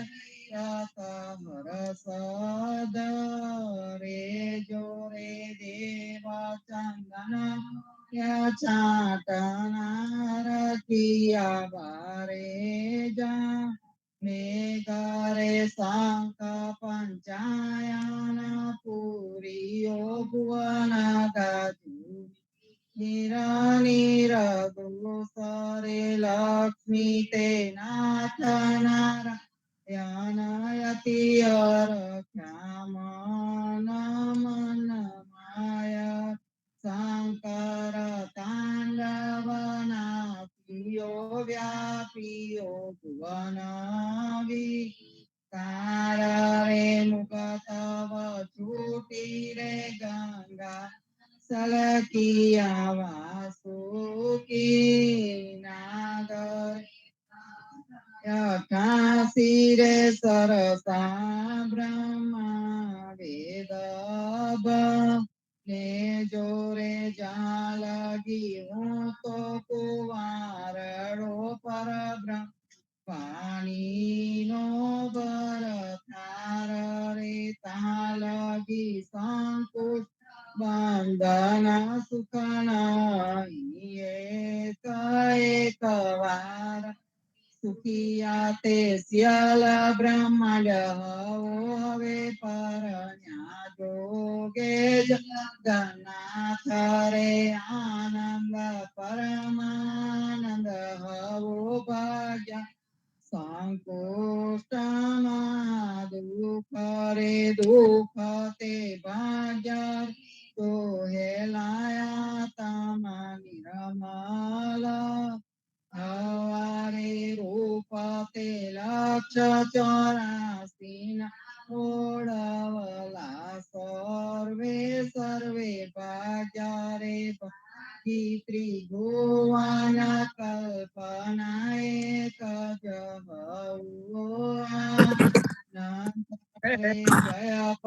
हरसद रे जोरे देवा चंदन, चाटना रखिया શંખ પંચાયન પુરીઓ ભુવન ગાજુ નિરગુ સરે લક્ષ્મી તે નાથ નારાયણયતિ રક્ષામ નમન માય શંકર તાંડવના પ્રિયો વ્યાપીયો ભુવન વિકાર રે મુગતવ છૂટી રે ગંગા સલકિયા વાસુકી નાગર કાશી રે સરસા બ્રહ્મા વેદ ને જોરે જાલગી હું તો કુવારડો પરબ્રહ્મ પાણીનો ભરતાર રે તાલગી સંકુશ બંધન સુખના એક વાર સુખિયા તે શિયલ બ્રહ્માંડ હવે પરણ્યા જોગે જગન્નાથ રે આનંદ પરમાનંદ હવો ભાગ્ય સંકુષ્ટમાં દુઃખ રે દુઃખ તે ભાગ્ય તો હેલાયા તમા નિરમલ હવારે રૂપ તે લક્ષ 84 ઓળવલા સર્વે ભાગ્યા રે ત્રિભુવન કલ્પના એક જ જય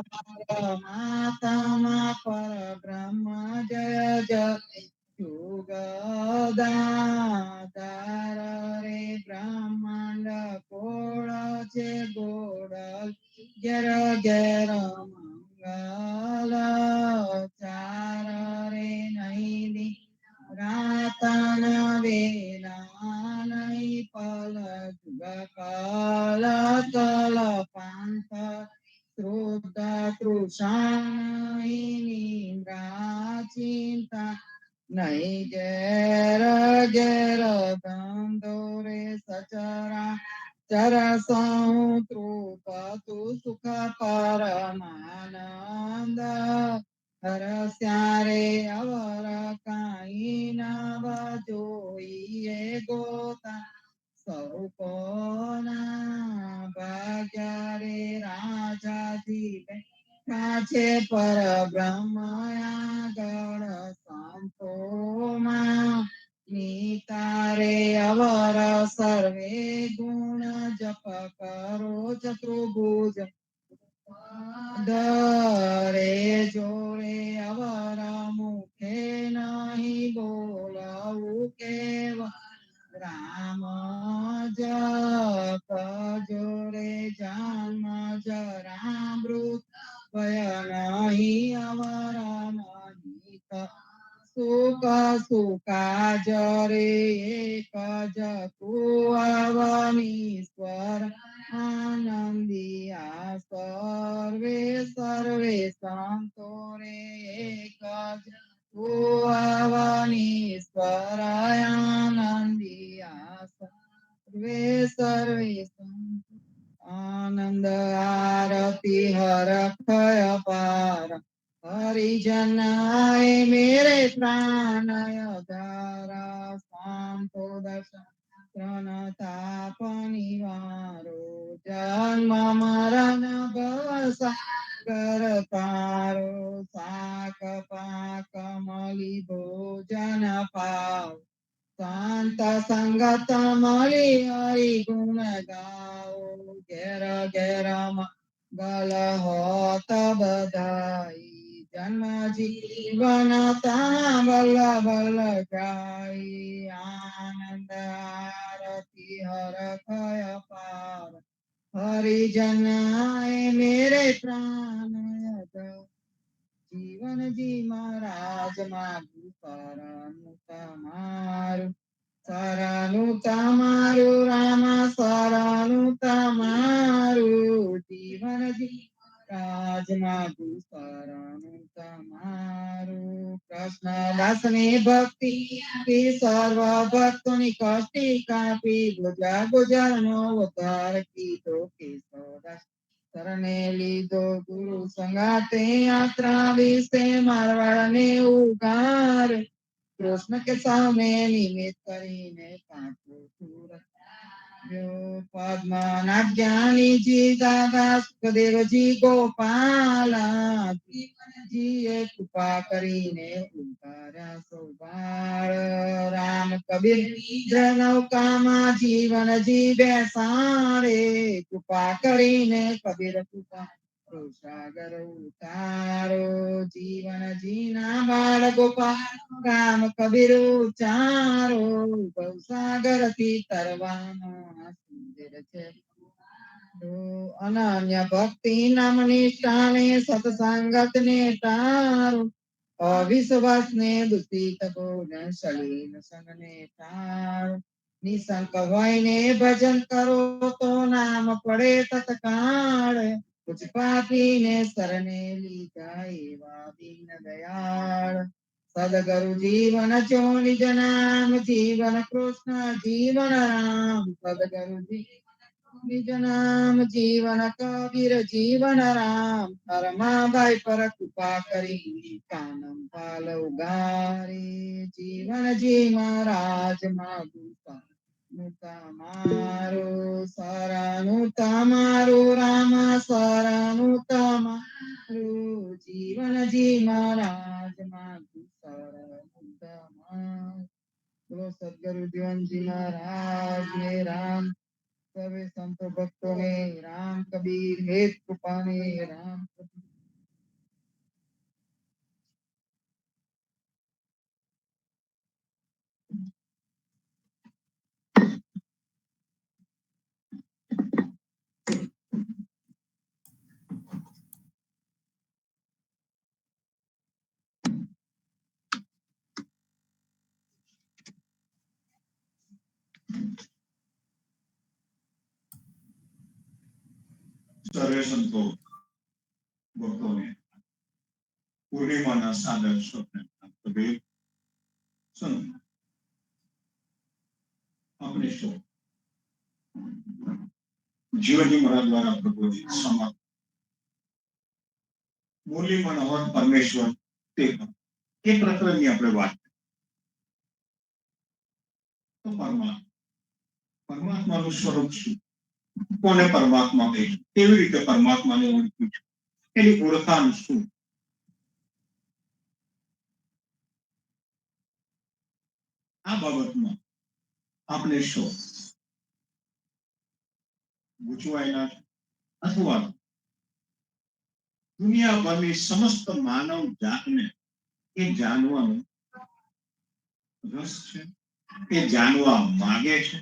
પરમાત્મા પરબ્રહ્મ જય જય જુગદાધાર રે બ્રહ્માંડ કોળ છે ગોળલ ઘેર ઘેર મંગલ ચાર રે નહીં રાતન વેલા નહીં પલ જુગકલ કલ પાંથ શ્રુદ્ધ તૃષા નિંદ્રા ચિંતા નહીં ઘેર ઘેર ધંધો રે સચરા ચર સંતૃપ્ત સુખ પરમાનંદ હરસ્યારે અવર કાઈ નવ જોઈએ ગોતા સૌકોના ભાગ્ય રે રાજાજી છે પરબ્રહ્મ આગળ સંતોમાં નીતારે અવર સર્વે ગુણ જપ કરો ચતુર્ભુજ દરે જોડે અવર મુખે નહીં બોલવું કેવ રામ જપ જોડે જન્મ જરામૃત ભય નહીં અવર નહીં સુખ સુકાજરે એક જ કુવનીશ્વર આનંદિયા સર્વે સંતો રે એક જ કુવનીશ્વર આનંદિયા સર્વે સંતો આનંદ આરતી હરખય પાર હરિજનાય મેરે પ્રાણય ધારા શાંતો દર્શન તાપ નિવારો જન્મ મરણ ભવ સાગર પારો શાક પાક મળી ભોજન પાવ શાંત સંગત મળી હરિ ગુણ ગાઓ ઘેર ઘેર ગલ હોત બધાઈ જન્મ જીવન તા બલ બલ જાય આનંદ આરતી હરખય પાર હરિજનાય મેરે પ્રાણ જીવન જી મહારાજ માગું પરમ તમારું શરણું તમારું રામ શરણું તમારું જીવન રાજમાં શરણું તમારું કૃષ્ણ દાસની ભક્તિ સર્વ ભક્તોની કષ્ટી કાપી ગુજર ગુજર નો ઉદ્ધાર કીધો કેશવદાસ શરણે લીધો ગુરુ સંગાતે યાત્રા વિશે મારવાડ ને ઉગાર કૃષ્ણ કે સામે નિમિત્ત કરીને પાંચો સુરત પદ્મનાભ જ્ઞાનીજી દાદા સુખદેવજી ગોપાલા જીવનજીએ કૃપા કરીને ઉતાર્યા સૌભાળ રામ કબીર નૌકામાં જીવનજી બેસાડે કૃપા કરીને કબીર કૃપા સાગર ઉતારો જીવનજી ના બાળ ગોપાલ રામ કબીર ઉચારો સાગર થી તરવાનો સુંદર છે અનન્ય ભક્તિ નામ નિષ્ઠાને સત્સંગત ને તારો અવિશ્વાસ ને દુષિત ગુણ સલીલ સંગ ને તારો નિશંક હોઈને ભજન કરો તો નામ પડે તત્કાળ कुछ पापी ने शरणे लीधा एवा दीन दयाल सदगुरु जीवन जो निज नाम जीवन कृष्ण जीवन राम सदगुरु निज नाम जीवन कबीर जीवन राम धर्मा भाई पर कृपा करी कानम पाल उगारे जीवन जी महाराज मागु તમારું શરણું તમારું રામ શરણું તમારું જીવનજી મહારાજ માગું શરણું તમારું બોલો સદગુરુ જીવનજી મહારાજ ને રામ સર્વે સંતો ભક્તો ને રામ કબીર હેત કૃપા ને રામ કબીર સર્વે સંતો ભક્તોને પૂર્ણિમાના સાદર સ્વપ્ન કબીર સંત આપણે સૌ જીવનજી મહારાજ દ્વારા પ્રબોધિત સમાજ મુરલી મનોહર પરમેશ્વર તે એ પ્રકરણની આપણે વાત તો પરમાત્માનું સ્વરૂપ શું કોને પરમાત્મા કહ્યું કેવી રીતે પરમાત્માને ઓળખ્યું છે એની ઓળખાણ શું આ બાબતમાં આપણે સૌ ગૂંચવાયેલા અથવા દુનિયાભરની સમસ્ત માનવ જાતને એ જાણવાનો રસ છે એ જાણવા માંગે છે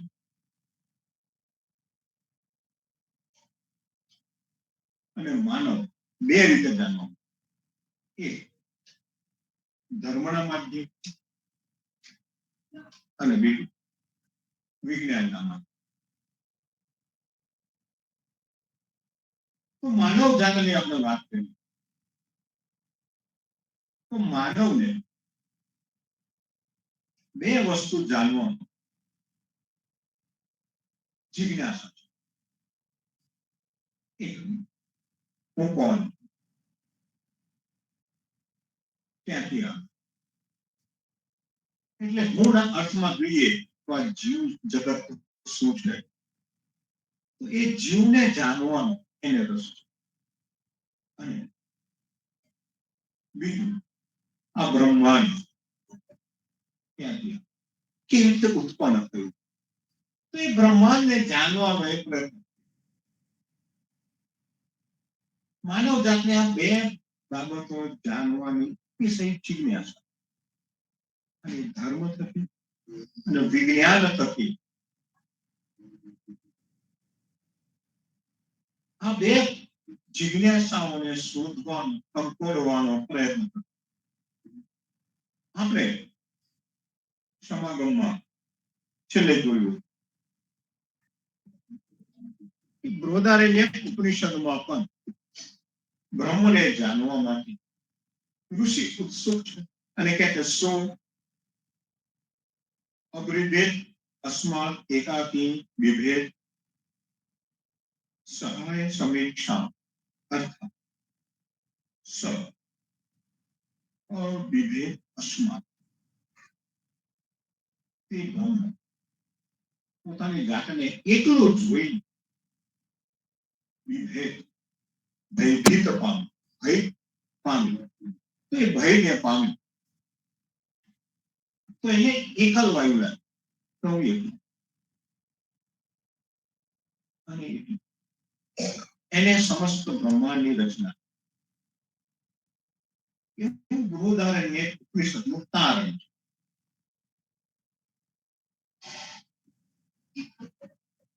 અને માનવ બે રીતે જાણવા એક ધર્મના માધ્યમ અને બીજું વિજ્ઞાનના માધ્યમ તો માનવ જાતની આપણે વાત કરીએ તો માનવને બે વસ્તુ જાણવા જિજ્ઞાસા છે એક હું કોણ ક્યાંથી આવે એટલે મૂળના અર્થમાં જોઈએ તો આ જીવ જગત શું છે તો એ જીવને જાણવાનો એને રસ છે અને બીજું આ બ્રહ્માંડ ક્યાંથી કેવી રીતે ઉત્પન્ન થયું તો એ બ્રહ્માંડને જાણવાનો એક પ્રયત્ન માનવ જાતને આ બે બાબતો જાણવાની વિષય જિજ્ઞાસા અને ધર્મ થકી અને વિજ્ઞાન થકી આ બે જિજ્ઞાસાઓને શોધવાનો કંકોડવાનો પ્રયત્ન આપણે સમાગમમાં છેલ્લે જોયું કે બૃહદારણ્ય ઉપનિષદમાં પણ બ્રહ્મને જાણવા માટે ઋષિ ઉત્સુક છે અને કહે છે સો અભિભેદ અસ્માત એકાકી વિભેદ સહાય સમીક્ષા અર્થાત સ અવિભેદ અસ્માત તે બ્રહ્મ પોતાની જાતને એકલો જોઈ વિભેદ ભયભીત ભય પામ્યું તો એ ભયને પામ્યું તો એને એકલ વાયુ લાગે તો હું એકલું અને એને સમસ્ત બ્રહ્માંડની રચના બૃહદારણ્ય ઉપનિષદનું તારણ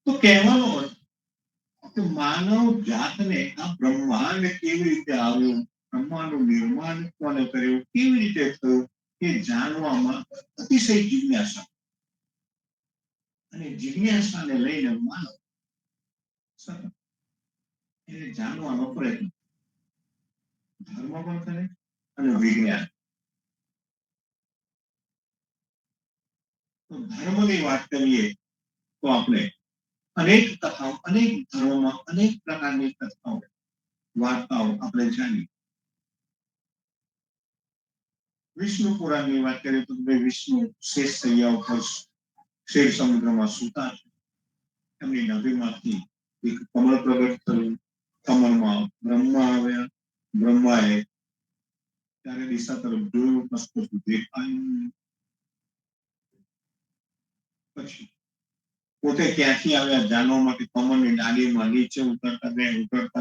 તો કહેવાનો અર્થ કે માનવ જાતને આ બ્રહ્માંડ કેવી રીતે આવ્યું, બ્રહ્માંડનું નિર્માણ કોને કર્યું, કેવી રીતે થયું એ જાણવામાં અતિશય જિજ્ઞાસા અને જિજ્ઞાસાને લઈને માનવ સતત એને જાણવાનો પ્રયત્ન ધર્મ પણ કરે અને વિજ્ઞાન. તો ધર્મની વાત કરીએ તો આપણે અનેક કથાઓ, અનેક ધર્મોમાં અનેક પ્રકારની કથાઓ, વાર્તાઓ આપણે જાણી. વિષ્ણુ પુરાણની વાત કરીએ તો વિષ્ણુ શેષ સૈયા ઉપર ક્ષીર સમુદ્રમાં સૂતા છે. એમની નભીમાંથી એક કમળ પ્રગટ થયું. કમળમાં બ્રહ્મા આવ્યા. બ્રહ્માએ ત્યારે દિશા તરફ જોયું, કશું દેખાયું. પછી પોતે ક્યાંથી આવ્યા જાણવા માટે કમળની ડાળીમાં નીચે ઉતરતા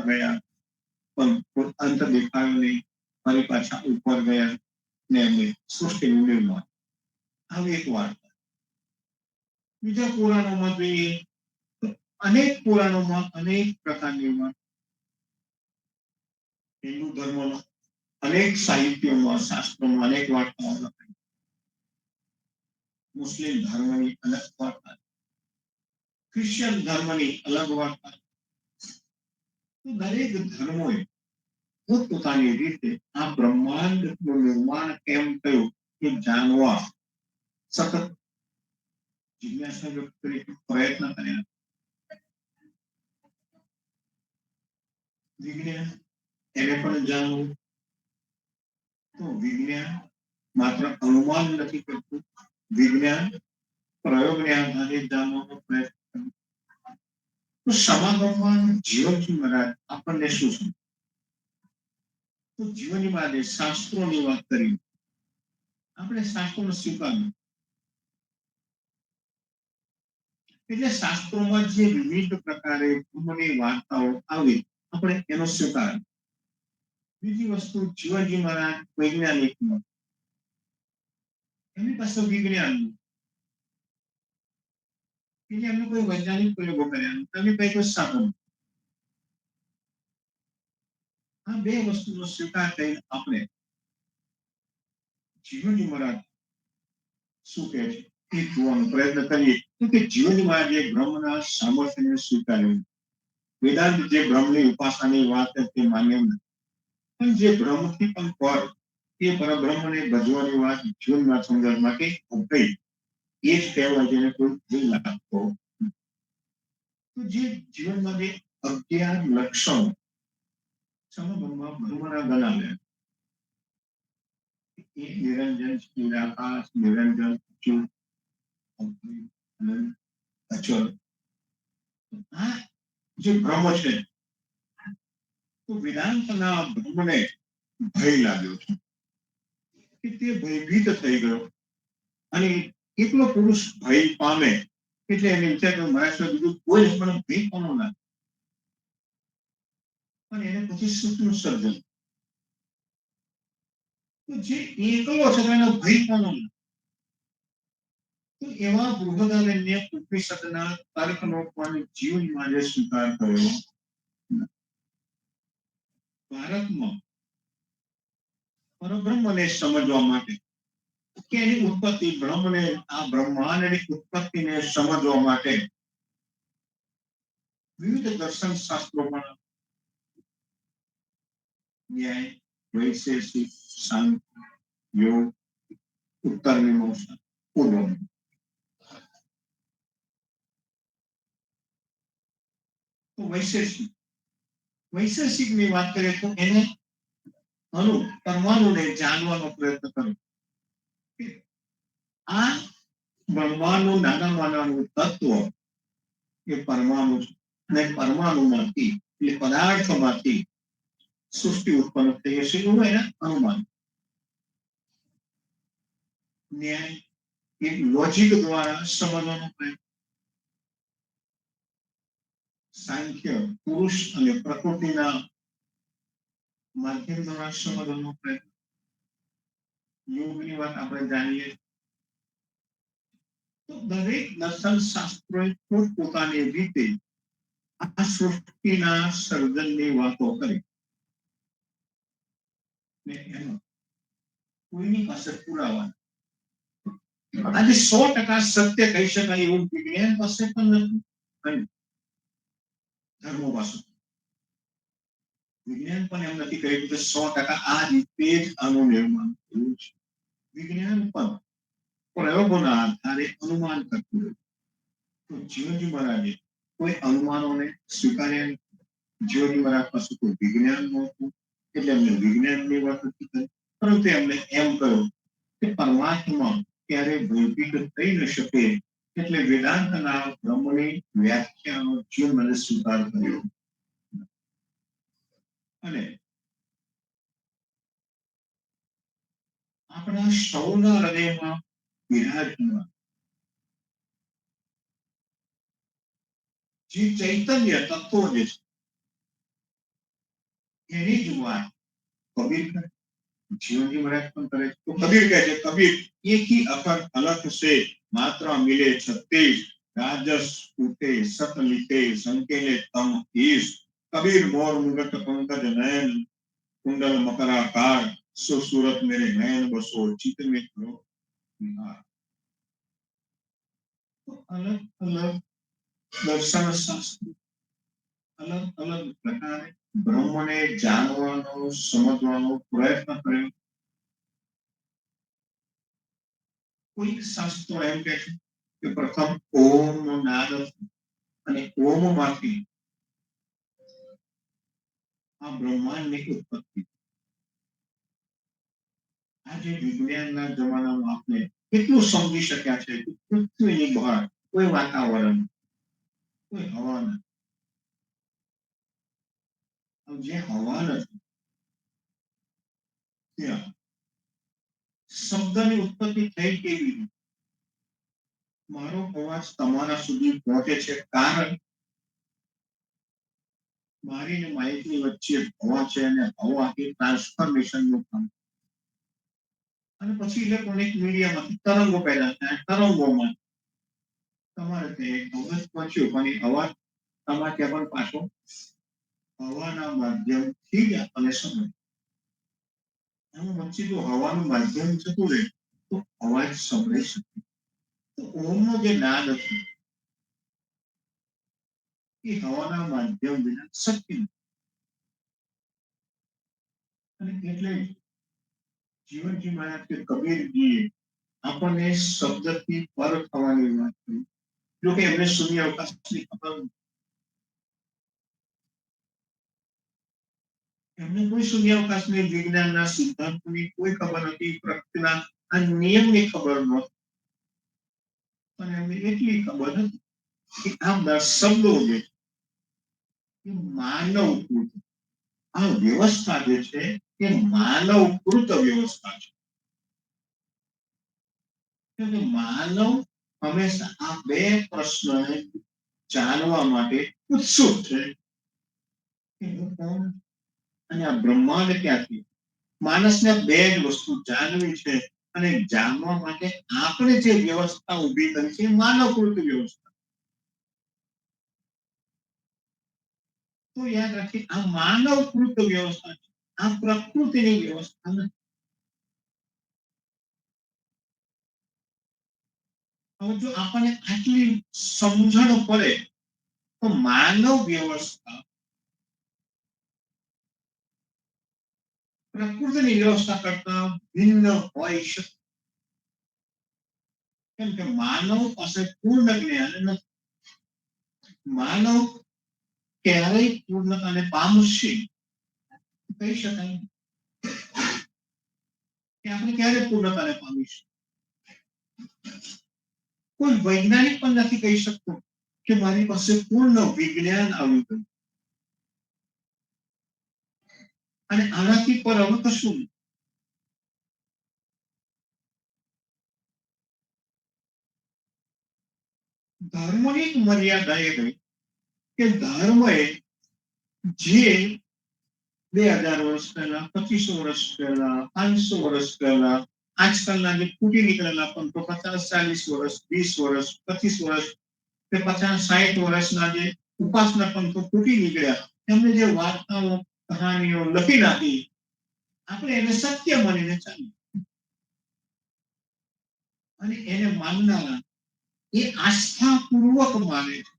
ગયા પણ અંત દેખાયો નહીં. ફરી પાછા ઉપર ગયા ને એમને સૃષ્ટિનું નિર્માણ. આવી એક વાર્તા. બીજા પુરાણોમાં જોઈએ તો અનેક પુરાણોમાં અનેક પ્રકારની વાત. હિન્દુ ધર્મમાં અનેક સાહિત્યોમાં, શાસ્ત્રોમાં અનેક વાર્તાઓ લખાઈ. મુસ્લિમ ધર્મની અલગ વાર્તા, ક્રિશ્ચિયન ધર્મની અલગ વાર્તા. દરેક ધર્મોએ પોતપોતાની રીતે આ બ્રહ્માંડનું નિર્માણ કેમ થયું એ જાણવા સતત જિજ્ઞાસા વ્યક્ત કરી, પ્રયત્ન કર્યા. વિજ્ઞાન એને પણ જાણવું. તો વિજ્ઞાન માત્ર અનુમાન નથી કરતું, વિજ્ઞાન પ્રયોગને આધારે જાણવાનો પ્રયત્ન કરે. તો સમા ભગવાન જીવનજી મહારાજ આપણને શું છે? તો જીવનની વાત શાસ્ત્રોની વાત કરી. આપણે શાસ્ત્રોનો સ્વીકાર્યું એટલે શાસ્ત્રોમાં જે વિવિધ પ્રકારે બ્રહ્મની વાર્તાઓ આવી, આપણે એનો સ્વીકાર. બીજી વસ્તુ જીવનજી મહારાજ વૈજ્ઞાનિક એમની પાસે વિજ્ઞાન એટલે એમને કોઈ વૈજ્ઞાનિક પ્રયોગો કર્યા, એમની પાસે કોઈ સાધન. આ બે વસ્તુનો સ્વીકાર કરી આપણે જીવનજી મહારાજ શું કહે છે એ જોવાનો પ્રયત્ન કરીએ. તો કે જીવનજી મહારાજે બ્રહ્મના સામર્થ્યને સ્વીકાર્યું. વેદાંત જે બ્રહ્મની ઉપાસનાની વાત તે માન્ય નથી, પણ જે બ્રહ્મથી પણ પર એ પરબ્રહ્મને ભજવાની વાત જીવનમાં સમજવા માટે થઈ. એ જ કહેવાય જેને કોઈ ભૂલ લાગતો. તો જે જીવનમાં જે 11 લક્ષણો સમબ્રહ્મમાં બ્રહ્મના ગણાવ્યા, એ નિરંજન, નિરાકાશ, નિરંજન, અચ્યુત, અચલ. આ જે બ્રહ્મ છે, તો વેદાંતના બ્રહ્મને ભય લાગ્યો છે કે તે ભયભીત થઈ ગયો. અને એટલો પુરુષ ભય પામે એટલે એને વિચાર કર્યો મારા સિવાય બીજું કોઈ પણ ભય કોનો ના. અને એને પછી સુખનું સર્જન. તો જે એકલો છે એનો ભય કોનો ના. તો એવા બૃહદારણ્ય ઉપનિષદના તર્કનો પણ જીવનમાં જે સ્વીકાર કર્યો. ભારતમાં પરબ્રહ્મને સમજવા માટે કે એની ઉત્પત્તિ બ્રહ્મને આ બ્રહ્માંડની ઉત્પત્તિને સમજવા માટે વિવિધ દર્શન શાસ્ત્રોમાં ન્યાય, વૈશેષિક, સાંખ્ય, યોગ, ઉત્તર મીમાંસા, પૂર્વ તો વૈશેષિક ની વાત કરીએ તો એને પરમાણુને જાણવાનો પ્રયત્ન કર્યો. આ બ્રહ્માંડનું નાનામાં તત્વ એ પરમાણુ છે અને પરમાણુમાંથી એટલે પદાર્થમાંથી સૃષ્ટિ ઉત્પન્ન થઈ હશે એવું એના અનુમાન. ન્યાય એક લોજિક દ્વારા સમજવાનો પ્રયત્ન. સાંખ્ય પુરુષ અને પ્રકૃતિના માધ્યમ દ્વારા સમજવાનો પ્રયત્ન. યોગની વાત આપણે જાણીએ તો દરેક દર્શન શાસ્ત્રોએ પોતપોતાની રીતે આ સૃષ્ટિના સર્જનની વાતો કરી. કોઈની પાસે પુરાવા આજે 100% સત્ય કહી શકાય એવું વિજ્ઞાન પાસે પણ નથી અને ધર્મો પાસે વિજ્ઞાન પણ એમ નથી કહ્યું કે 100% આ રીતે જ આનું નિર્માણ થયું છે. વિજ્ઞાન પણ પ્રયોગોના આધારે અનુમાન કરતું હતું. તો જીવનજી મહારાજે કોઈ અનુમાનોને સ્વીકાર્યા. જીવનજી મહારાજ પાસે કોઈ વિજ્ઞાન નહોતું એટલે એમને વિજ્ઞાનની વાત નથી કરી, પરંતુ એમને એમ કહ્યું કે પરમાત્મા ક્યારે ભૌતિક થઈ ન શકે એટલે વેદાંતના બ્રહ્મની વ્યાખ્યાનો જીવન સ્વીકાર કર્યો. અને આપણા સૌના હૃદયમાં વિરાજમાન જે ચૈતન્ય તત્વો જે છે એની જ વાત કબીર કરે, જીવનજી મહારાજ પણ કરે. તો કબીર કહે છે, કબીર એક ही अखर अलग से मात्रा मिले 36 राजस उठे सत लिखे संकेले तम ईश कबीर मोर मुगट पंकज नयन कुंडल मकराकार सो सूरत मेरे नयन बसो चित में करो विहार. तो अलग अलग दर्शन शास्त्र अलग अलग प्रकारे બ્રહ્મને જાણવાનો સમજવાનો પ્રયત્ન કર્યો. કોઈ શાસ્ત્રો એમ કહે છે કે પ્રથમ ઓમ નો નાદ અને ઓમ માંથી આ બ્રહ્માંડની ઉત્પત્તિ. આજે વિજ્ઞાનના જમાનામાં આપણે કેટલું સમજી શક્યા છે કે પૃથ્વીની બહાર કોઈ વાતાવરણ કોઈ હવા નથી. જે હવા નથી ત્યાં શબ્દની ઉત્પત્તિ થઈ કેવી રીતે? મારો અવાજ તમારા સુધી પહોંચે છે કારણ મારી ને માઇકની વચ્ચે હવા છે અને હવા એ ટ્રાન્સફોર્મેશનનું કામ. અને પછી ઇલેક્ટ્રોનિક મીડિયામાંથી તરંગો પેદા થાય. તરંગોમાં તમારે ત્યાં અવાજ પહોંચ્યો પણ એ અવાજ તમારે ત્યાં પણ પાછો હવાના માધ્યમથી જ આપણને સમજ. એનું વચ્ચે જો હવાનું માધ્યમ જતું રહે તો અવાજ સંભળાઈ શકે. તો ઓમનો જે નાદ હતો એ હવાના માધ્યમ વિના શક્ય નથી. અને એટલે જીવનજી મહારાજ કે કબીરજીએ આપણને શબ્દથી પર થવાની વાત કરી. જો કે એમને શૂન્ય અવકાશની ખબર એમને કોઈ શૂન્ય અવકાશની વિજ્ઞાનના સિદ્ધાંતની કોઈ ખબર નથી, પ્રકૃતિના આ નિયમની ખબર નહોતી. પણ એમને એટલી ખબર હતી કે આ બધા શબ્દો જે એ માનવકૃત આ વ્યવસ્થા જે છે એ માનવકૃત વ્યવસ્થા છે. માનવ હંમેશા આ બે પ્રશ્નને જાણવા માટે ઉત્સુક છે કે હું કોણ અને આ બ્રહ્માંડ ક્યાંથી. માણસને બે જ વસ્તુ જાણવી છે અને જાણવા માટે આપણે જે વ્યવસ્થા ઊભી કરી છે માનવકૃત વ્યવસ્થા. તો યાદ રાખીએ આ માનવકૃત વ્યવસ્થા છે, આ પ્રકૃતિની વ્યવસ્થા નથી. હવે જો આપણને આટલી સમજણ પડે તો માનવ વ્યવસ્થા પ્રકૃતિની વ્યવસ્થા કરતા ભિન્ન હોઈ શકે. કેમ કે માનવ પાસે પૂર્ણ જ્ઞાન નથી. માનવ ક્યારેય પૂર્ણતાને પામશે કહી શકાય નહીં. કે આપણે ક્યારે પૂર્ણતાને પામીશું? કોઈ વૈજ્ઞાનિક પણ નથી કહી શકતો કે મારી પાસે પૂર્ણ વિજ્ઞાન આવ્યું હતું. અને આનાથી પર હવે કશું નહીં. ધર્મની એક મર્યાદા એ ગઈ કે ધર્મએ જે 2000 વર્ષ પહેલા, 2500 વર્ષ પહેલા, 500 વર્ષ પહેલા, આજકાલના જે ફૂટી નીકળેલા પંથો 50-40 વર્ષ, 20 વર્ષ, 25 વર્ષ કે 50-60 વર્ષના જે ઉપાસના પંથો ફૂટી નીકળ્યા, એમને જે વાર્તાઓ, કહાનીઓ લખી નાખી, આપણે એને સત્ય માનીને ચાલીએ. અને એને માનનારા એ આસ્થાપૂર્વક માને છે.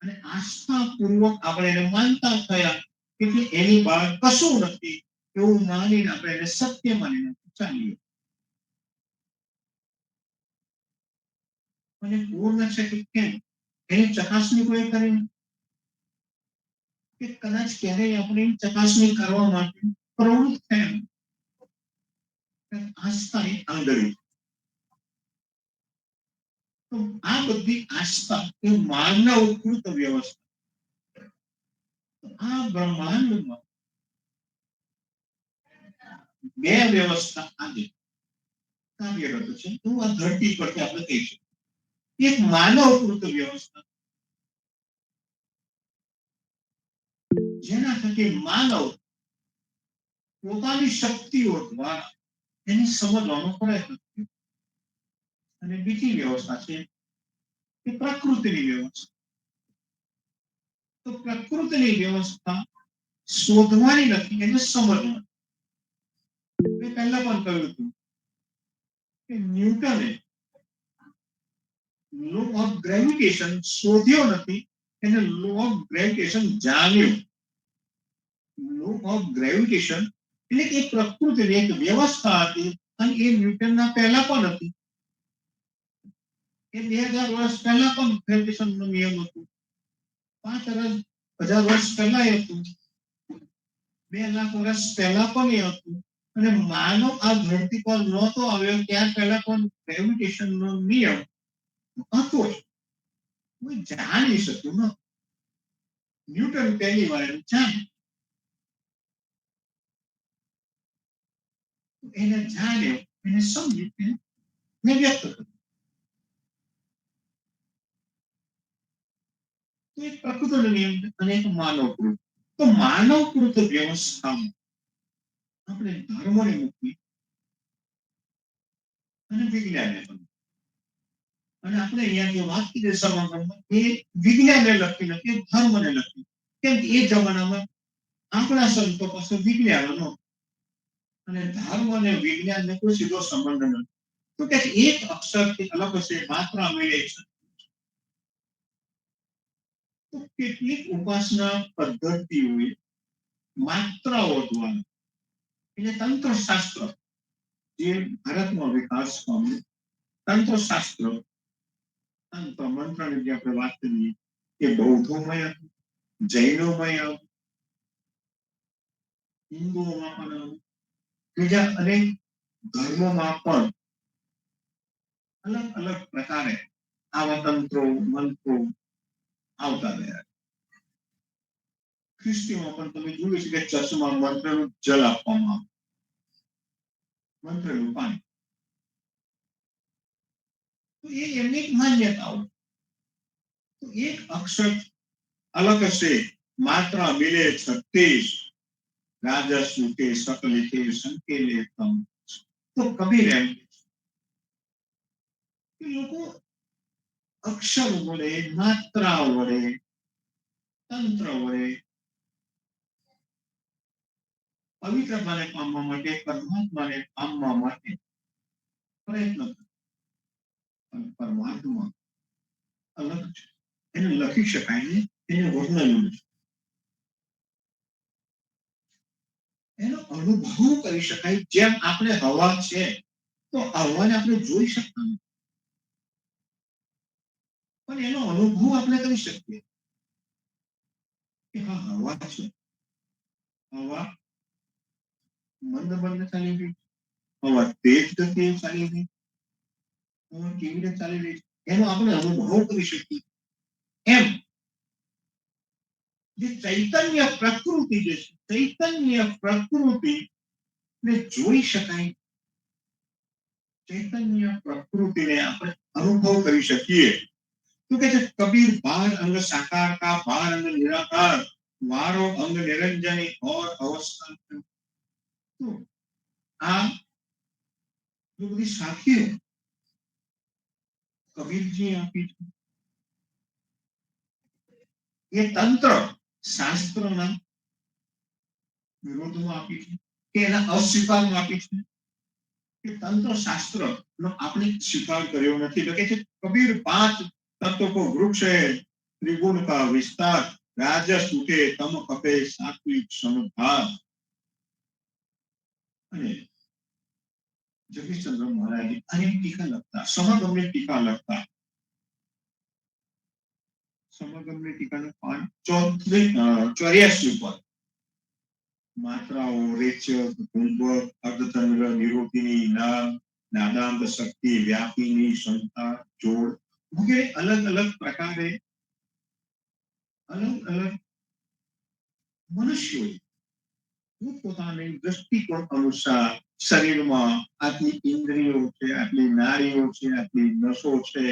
અને આસ્થાપૂર્વક આપણે એને માનતા થયા એટલે એની બહાર કશું નથી એવું માનીને આપણે એને સત્ય માનીને ચાલીએ. અને પૂર્ણ છે કે કેમ એની ચકાસણી કોઈ કરે નહીં. કે કદાચ ક્યારેય આપણે ચકાસણી કરવા માટે પ્રવૃત્ત થયા. આસ્થા એ આંગળી. તો આ બધી આસ્થા એ માનવકૃત વ્યવસ્થા. આ બ્રહ્માંડમાં બે વ્યવસ્થા આજે કાર્યરત છે. તો આ ધરતી પરથી આપણે કહી શકીએ એક માનવકૃત વ્યવસ્થા જેના થકી માનવ પોતાની શક્તિઓ દ્વારા એને સમજવાનો પ્રયત્ન કર્યો. અને બીજી વ્યવસ્થા છે કે પ્રકૃતિની વ્યવસ્થા. તો પ્રકૃતિની વ્યવસ્થા શોધવાની નથી, એને સમજવાની. મેં પહેલા પણ કહ્યું હતું કે ન્યૂટને લો ઓફ ગ્રેવિટેશન શોધ્યો નથી, એને લો ઓફ ગ્રેવિટેશન જાણ્યું. લો ઓફ ગ્રેવિટેશન એટલે કે પ્રકૃતિની એક વ્યવસ્થા હતી અને એ ન્યૂટનના પહેલા પણ હતી. એ 2000 વર્ષ પહેલા પણ ગ્રેવિટેશનનો નિયમ હતો. 5000 વર્ષ પહેલા એ હતું. 2 લાખ વર્ષ પહેલા પણ એ હતું. અને માનવ આ ધરતી પર નહોતો આવ્યો ત્યાર પહેલા પણ ગ્રેવિટેશનનો નિયમ હતો. કોઈ જાણી શક્યું ન. ન્યૂટન પહેલી વાર જાણ્યું. એને જાણ્યો, એને સમજ્યું, એને વ્યક્ત કર્યું. તો એક પ્રકૃતિનો નિયમ અને એક માનવકૃત. તો માનવકૃત વ્યવસ્થામાં આપણે ધર્મને મૂકવી અને વિજ્ઞાનને પણ. અને આપણે અહીંયા જે વાત કરી સમાગમમાં એ વિજ્ઞાનને લગતી નથી, ધર્મને લગતી. કેમ કે એ જમાનામાં આપણા સંતો પાસે વિજ્ઞાન નહોતું અને ધર્મ અને વિજ્ઞાનને કોઈ સીધો સંબંધ નથી. તો કે એક અક્ષરથી અલગ હશે, માત્રા મળે છે. તો કેટલીક ઉપાસના પદ્ધતિઓએ માત્રાઓ દ્વારા એટલે તંત્રશાસ્ત્ર જે ભારતમાં વિકાસ પામ્યું. તંત્રશાસ્ત્ર, તંત્ર મંત્રની જે આપણે વાત કરીએ એ બૌદ્ધોમય હતું, જૈનોમય હતું, હિન્દુઓમાં પણ હતું, બીજા અનેક ધર્મોમાં પણ અલગ અલગ પ્રકારે આવા તંત્રો મંત્રો આવતા રહ્યા. ખ્રિસ્તીમાં પણ તમે જોયું છે કે ચર્ચમાં મંત્રનું જલ આપવામાં આવે, મંત્રનું પાણી. તો એ એમની એક માન્યતાઓ. તો એક અક્ષર અલગ હશે, માત્રા મિલે 36, રાજસુ કે સકલિતે સંકેલે તમ. તો કબીર એમ કે લોકો અક્ષર વડે, માત્રા વડે, તંત્ર વડે પવિત્રતાને પામવા માટે, પરમાત્માને પામવા માટે પ્રયત્ન કરે. અને પરમાત્મા અલગ છે. એને લખી શકાય ને એને વર્ણન છે. એનો અનુભવ કરી શકાય. જેમ આપણે હવા છે તો હવાને આપણે જોઈ શકતા નથી, પણ એનો અનુભવ આપણે કરી શકીએ કે હા હવા છે. હવા મંદ મંદ ચાલી રહી છે, હવા તેજ ગતિએ ચાલી રહી, હવા કેવી રીતે ચાલી રહી છે એનો આપણે અનુભવ કરી શકીએ. એમ જે ચૈતન્ય પ્રકૃતિ જે છે, ચૈતન્ય પ્રકૃતિ ને જોઈ શકાય, ચૈતન્ય પ્રકૃતિને આપણે અનુભવ કરી શકીએ. તો કે છે કબીર બાર અંગ સાકાર કા બાર અંગ નિરાકાર, વારો અંગ નિરંજની और अवस्था. તો આ જો બધી સાખીઓ કબીરજી આપી છે, એ તંત્ર શાસ્ત્રના વિરોધમાં આપી છે કે એના અસ્વીકારમાં આપી છે કે તંત્ર શાસ્ત્ર નો આપણે સ્વીકાર કર્યો નથી. તો કે છે કબીર 5 तत्व को वृक्ष है, त्रिगुण का विस्तार, राजस उठे तम कपे सात्विक समभाव. અને જગદીશચંદ્ર મહારાજે અનેક ટીકા લખતા, સમાગમની ટીકા લખતા, સમાગમની ટીકાનો પાન 84 પર માત્રાઓ, રેચ્ય, કુંભ, અર્ધચંદ્ર, નિરૂપિની, નામ, નાદાંત શક્તિ, વ્યાપીની, ક્ષમતા, જોડ વગેરે અલગ અલગ પ્રકારે અલગ અલગ મનુષ્યો પોતાની દ્રષ્ટિકોણ અનુસાર શરીરમાં આટલી ઇન્દ્રિયો છે, આટલી નાડીઓ છે, આટલી નસો છે,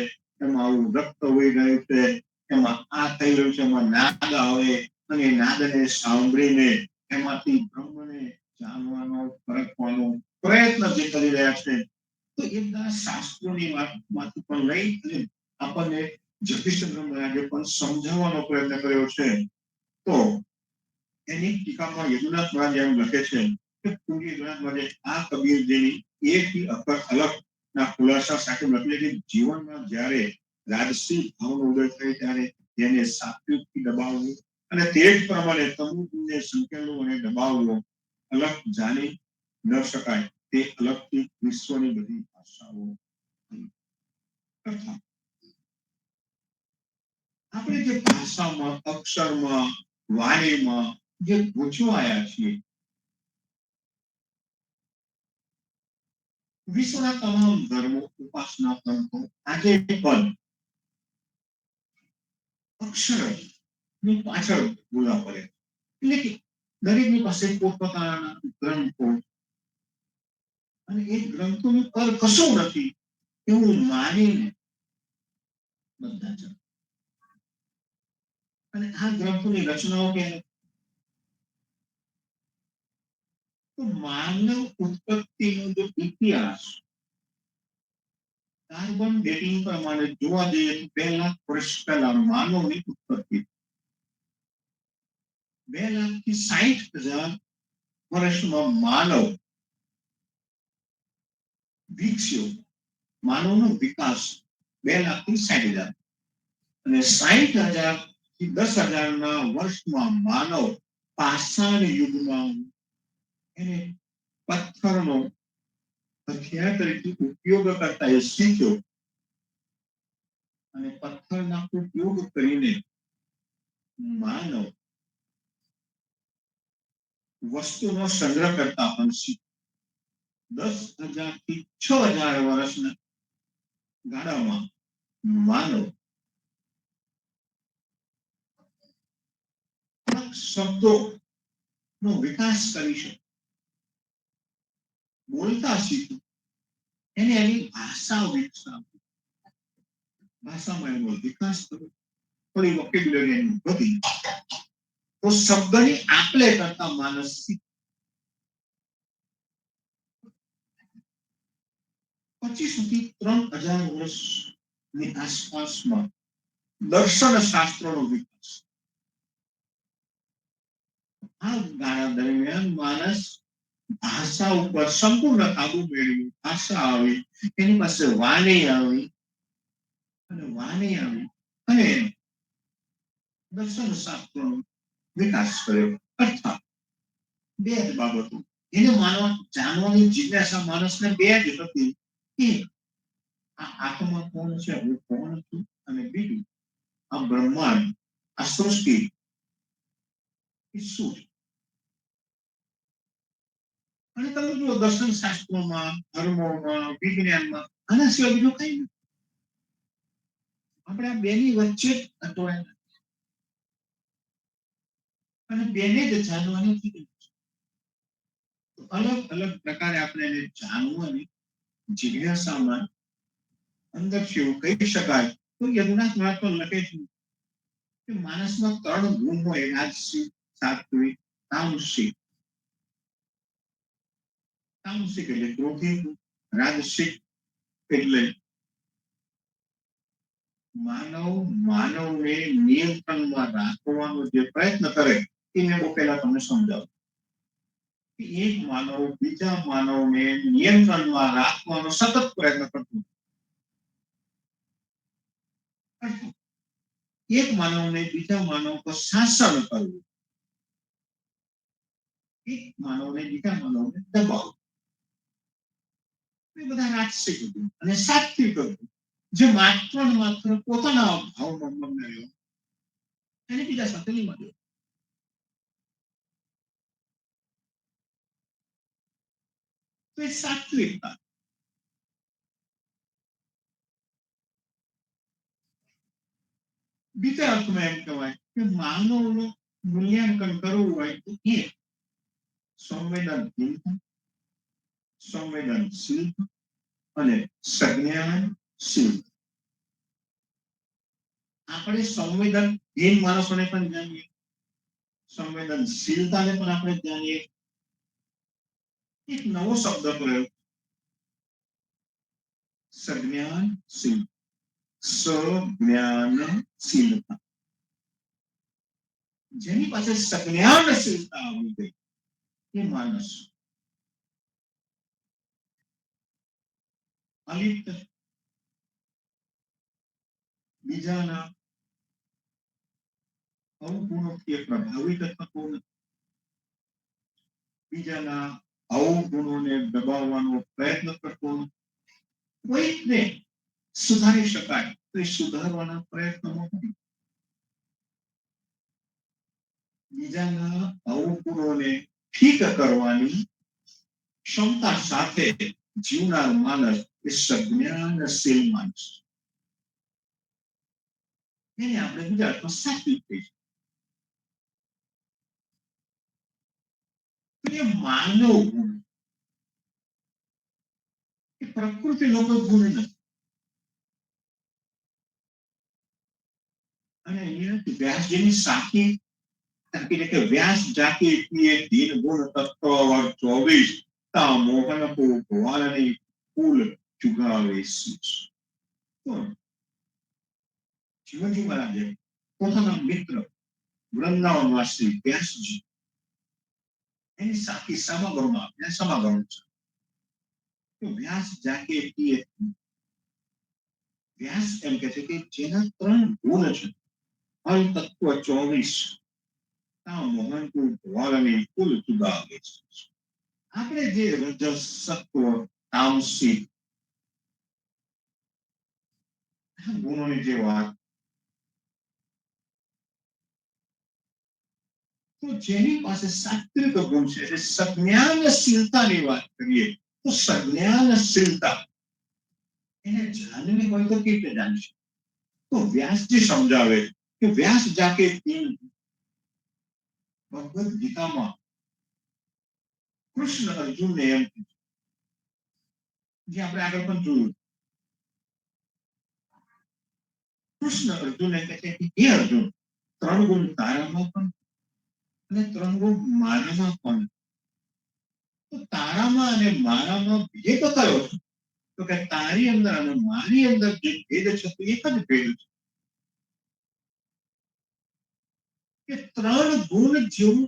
એમાં આવું રક્ત વહી રહ્યું છે, એમાં આ થઈ રહ્યું છે, એમાં નાદ આવે અને નાદને સાંભળીને એમાંથી બ્રહ્મને જાણવાનો, પરખવાનો પ્રયત્ન જે કરી રહ્યા છે. તો એ બધા શાસ્ત્રોની વાતમાંથી પણ લઈ અને આપણને જગદીશચંદ્ર મહારાજે પણ સમજાવવાનો પ્રયત્ન કર્યો છે. તો એની ટીકામાં યદુનાથ મહારાજ એમ લખે છે કે પૂજ્ય યદુનાથ મહારાજે આ કબીરજીની એકથી અક્ષર અલગ ના ખુલાસા સાથે લખે છે. જીવનમાં જ્યારે રાજસી ભાવનો ઉદય થાય ત્યારે તેને સાત્વિકથી દબાવવું અને તે જ પ્રમાણે તમુને સંકેલવું અને દબાવવું અલગ જાણી ન શકાય. તે અલગથી વિશ્વની બધી ભાષાઓ તથા આપણે જે ભાષામાં, અક્ષરમાં, વાણીમાં જે ગૂંચવાયા છીએ, વિશ્વના તમામ ધર્મો, ઉપાસના પંથો આજે પણ અક્ષર ની પાછળ બોલવા પડે. એટલે કે દરેકની પાસે પોતપોતાના ગ્રંથો અને એ ગ્રંથોનું પર કશું નથી એવું માનીને બધા છે. અને આ ગ્રંથોની રચનાઓ કે તો માનવ ઉત્પત્તિનો જો ઇતિહાસ કાર્બન ડેટિંગ પ્રમાણે જોવા જઈએ તો 2 લાખ વર્ષ પહેલા માનવની ઉત્પત્તિ, 2,60,000 વર્ષમાં માનવ વિકસ્યો. માનવનો વિકાસ 2,60,000 અને 60,000 થી 10,000 ના વર્ષમાં માનવ પાષાણ યુગમાં એને પથ્થરનો હથિયાર તરીકે ઉપયોગ કરતા એ શીખ્યો અને પથ્થરના ઉપયોગ કરીને માનવ વસ્તુનો સંગ્રહ કરતા પણ શીખ્યો. 10,000 થી 6,000 વર્ષના ગાળામાં માનવ શબ્દો નો વિકાસ કરી શકે, બોલતા શીખ્યું, એને એની ભાષા વિકસાવી, ભાષામાં એનો વિકાસ કર્યો, થોડી વોકેબ્યુલરી એની વધી, તો શબ્દની આપ-લે કરતા માણસ શીખ્યો. 25 થી 3,000 વર્ષની આસપાસમાં દર્શન શાસ્ત્રનો વિકાસ. આ ગાળા દરમિયાન માણસ ભાષા ઉપર સંપૂર્ણ કાબુ મેળવ્યું, ભાષા આવી, એની પાસે વાણી આવી, અને વાણી આવી અને દર્શન શાસ્ત્રનો વિકાસ કર્યો. અર્થાત બે જ બાબતો એને જાણવાની જિજ્ઞાસા માણસને બે જ હતી કે આ આત્મા કોણ છે, હું કોણ છું, અને બીજું આ બ્રહ્માંડ, આ સૃષ્ટિ એ શું છે. અને તમે જુઓ દર્શન શાસ્ત્રોમાં, ધર્મોમાં, વિજ્ઞાનમાં આના સિવાય બીજું કઈ નથી. આપણે આ બેની વચ્ચે જ અટવાયેલા અને બેને જ જાણવાની છે. અલગ અલગ પ્રકારે આપણે એને જાણવાની જિજ્ઞાસામાં અંદર છે એવું કહી શકાય. તો યદુનાથ મહારાજ તો લખે છે કે માણસમાં 3 ગુણ હોય: રાજસિક, સાત્વિક, તામસિક. તામસિક એટલે ક્રોધિક, રાજસિક એટલે માનવને નિયંત્રણમાં રાખવાનો જે પ્રયત્ન કરે એ મેં બહુ પહેલા તમને સમજાવ્યું કે એક માનવ બીજા માનવને નિયંત્રણમાં રાખવાનો સતત પ્રયત્ન કરતો. એક માનવને બીજા માનવ પર શાસન કરવું, એક માનવને બીજા માનવને દબાવવું, એ બધા રાજસિક હતું. અને સાત્વિક હતું જે માત્ર ને માત્ર પોતાના ભાવમાં મગ્ન રહ્યો, એને બીજા સાથે નહીં મળ્યો. તો એ સાત્વિકતા. બીજા અર્થમાં એમ કહેવાય કે માનવનું મૂલ્યાંકન કરવું હોય તો એ સંવેદનશીલ અને સંજ્ઞાનશીલ. આપણે સંવેદનહીન માણસોને પણ જાણીએ, સંવેદનશીલતાને પણ આપણે જાણીએ. એક નવો શબ્દ પ્રયોગ, સંજ્ઞાનશીલ, સંજ્ઞાનશીલતા. જેની પાસે સંજ્ઞાનશીલતા આવી ગઈ એ માણસ અલિપ્ત, બીજાના અવગુણોથી પ્રભાવિત થતો નથી, બીજાના અવગુણોને દબાવવાનો પ્રયત્ન કરતો નથી. કોઈકને સુધારી શકાય તો એ સુધારવાના પ્રયત્નમાં નથી. બીજાના અવગુણોને ઠીક કરવાની ક્ષમતા સાથે જીવનાર માણસ એ સંજ્ઞાનશીલ માણસ. એને આપણે ગુજરાતમાં સાત્વિક કહીશું. એ માનવ ગુણ, એ પ્રકૃતિ લોકો ગુણ નથી. અને અહીંયા વ્યાસજીની સાખી એટલે કે વ્યાસ જાતિ પીએ દીન ગુણ તત્વ વર 24 તા મોહન કો ભવાલની ફૂલ ચુગાવે શીશ. તો જીવનજી મહારાજે પોતાના મિત્ર વૃંદાવનવાસી વ્યાસજી એની સાખી સમાગમમાં સમાગમ છે. તો વ્યાસ જાકે પીએ, વ્યાસ એમ કહે છે કે જેના 3 ગુણ છે: અલ તત્વ 24, મોહન કો ભવાલની ફૂલ ચુગાવે શીશ. આપણે જે રજસ, સત્વ, તામસિક ગુણોની જે વાત, તો જેની પાસે સાત્વિક ગુણ છે એટલે સંજ્ઞાનશીલતાની વાત કરીએ તો સંજ્ઞાનશીલતા એને જાણવી હોય તો કેવી રીતે જાણશે? તો વ્યાસજી સમજાવે કે વ્યાસ જાકે ભગવદ ગીતામાં કૃષ્ણ અર્જુનને એમ જે આપણે આગળ પણ જોયું, કૃષ્ણ અર્જુનને કહે છે કે હે અર્જુન, 3 ગુણ તારામાં પણ અને 3 ગુણ મારામાં પણ. તો તારામાં અને મારામાં ભેદ કયો છે? તો કે તારી અંદર અને મારી અંદર જે ભેદ છે તે એક જ ભેદ છે કે 3 ગુણ જેવું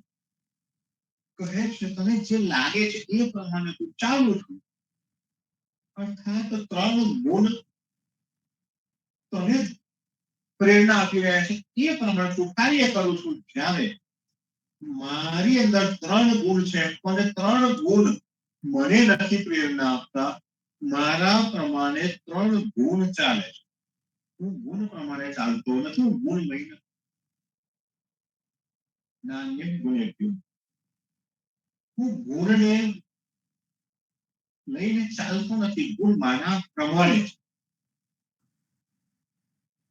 કહે છે, તને જે લાગે છે એ પ્રમાણે તું ચાલુ છું. અર્થાત 3 ગુણ તને પ્રેરણા આપી રહ્યા છે એ પ્રમાણે તું કાર્ય કરું છું. જ્યારે મારી અંદર 3 ગુણ છે પણ 3 ગુણ મને નથી પ્રેરણા આપતા, મારા પ્રમાણે 3 ગુણ ચાલે છે. હું ગુણ પ્રમાણે ચાલતો નથી, હું ગુણ લઈને નાન્યમ ગુણેભ્યો, હું ગુણને લઈને ચાલતો નથી, ગુણ મારા પ્રમાણે છે.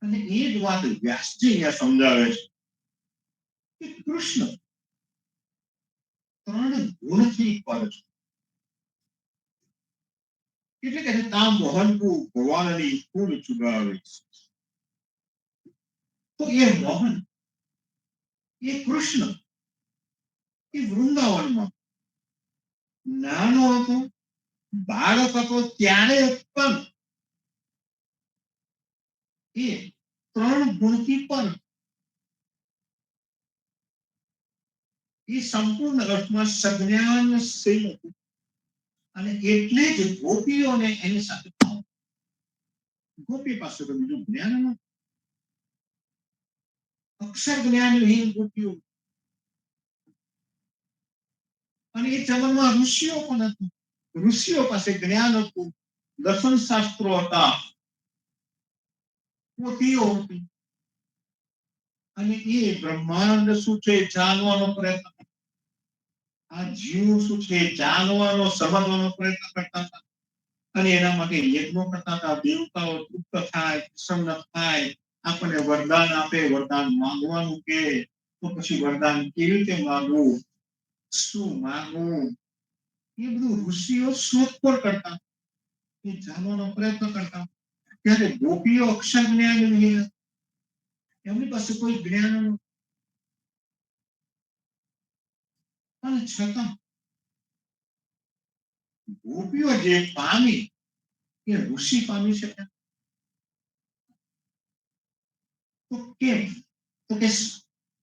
અને એ જ વાત વ્યાસજી અહીંયા સમજાવે છે કે કૃષ્ણ 3 ગુણથી પર છે. એટલે કે તા મોહનપુર ભગવાનની ફૂલ ચુગાવે છે. તો એ મોહન, એ કૃષ્ણ, એ વૃંદાવનમાં નાનો હતો, બાળક હતો ત્યારે પણ એ 3 ગુણથી પર, એ સંપૂર્ણ અર્થમાં સજ્ઞાનશીલ હતું. અને એટલે જ ગોપીઓને એની સાથે ભાવ. ગોપી પાસે તો બીજું જ્ઞાન નહોતું, અક્ષર જ્ઞાન વિહીન ગોપીઓ. અને એ જમનમાં ઋષિઓ પણ હતું, ઋષિઓ પાસે જ્ઞાન હતું, દર્શન શાસ્ત્રો હતા, પોથીઓ હતી. અને એ બ્રહ્માંડ શું છે જાણવાનો પ્રયત્ન, આ જીવ શું છે જાણવાનો, સમજવાનો પ્રયત્ન કરતા હતા. અને એના માટે યજ્ઞો કરતા હતા. દેવતાઓ તૃપ્ત થાય, પ્રસન્ન થાય, આપણને વરદાન આપે, વરદાન માંગવાનું કે તો પછી વરદાન કેવી રીતે માંગવું, શું માંગવું, એ બધું ઋષિઓ શોધખોળ કરતા, એ જાણવાનો પ્રયત્ન કરતા. ત્યારે ગોપીઓ અક્ષર જ્ઞાન વિહીન, એમની પાસે કોઈ જ્ઞાન નહોતું. અને છતાં ગોપીઓ જે પામી એ ઋષિ પામી શકે. તો કેમ? તો કે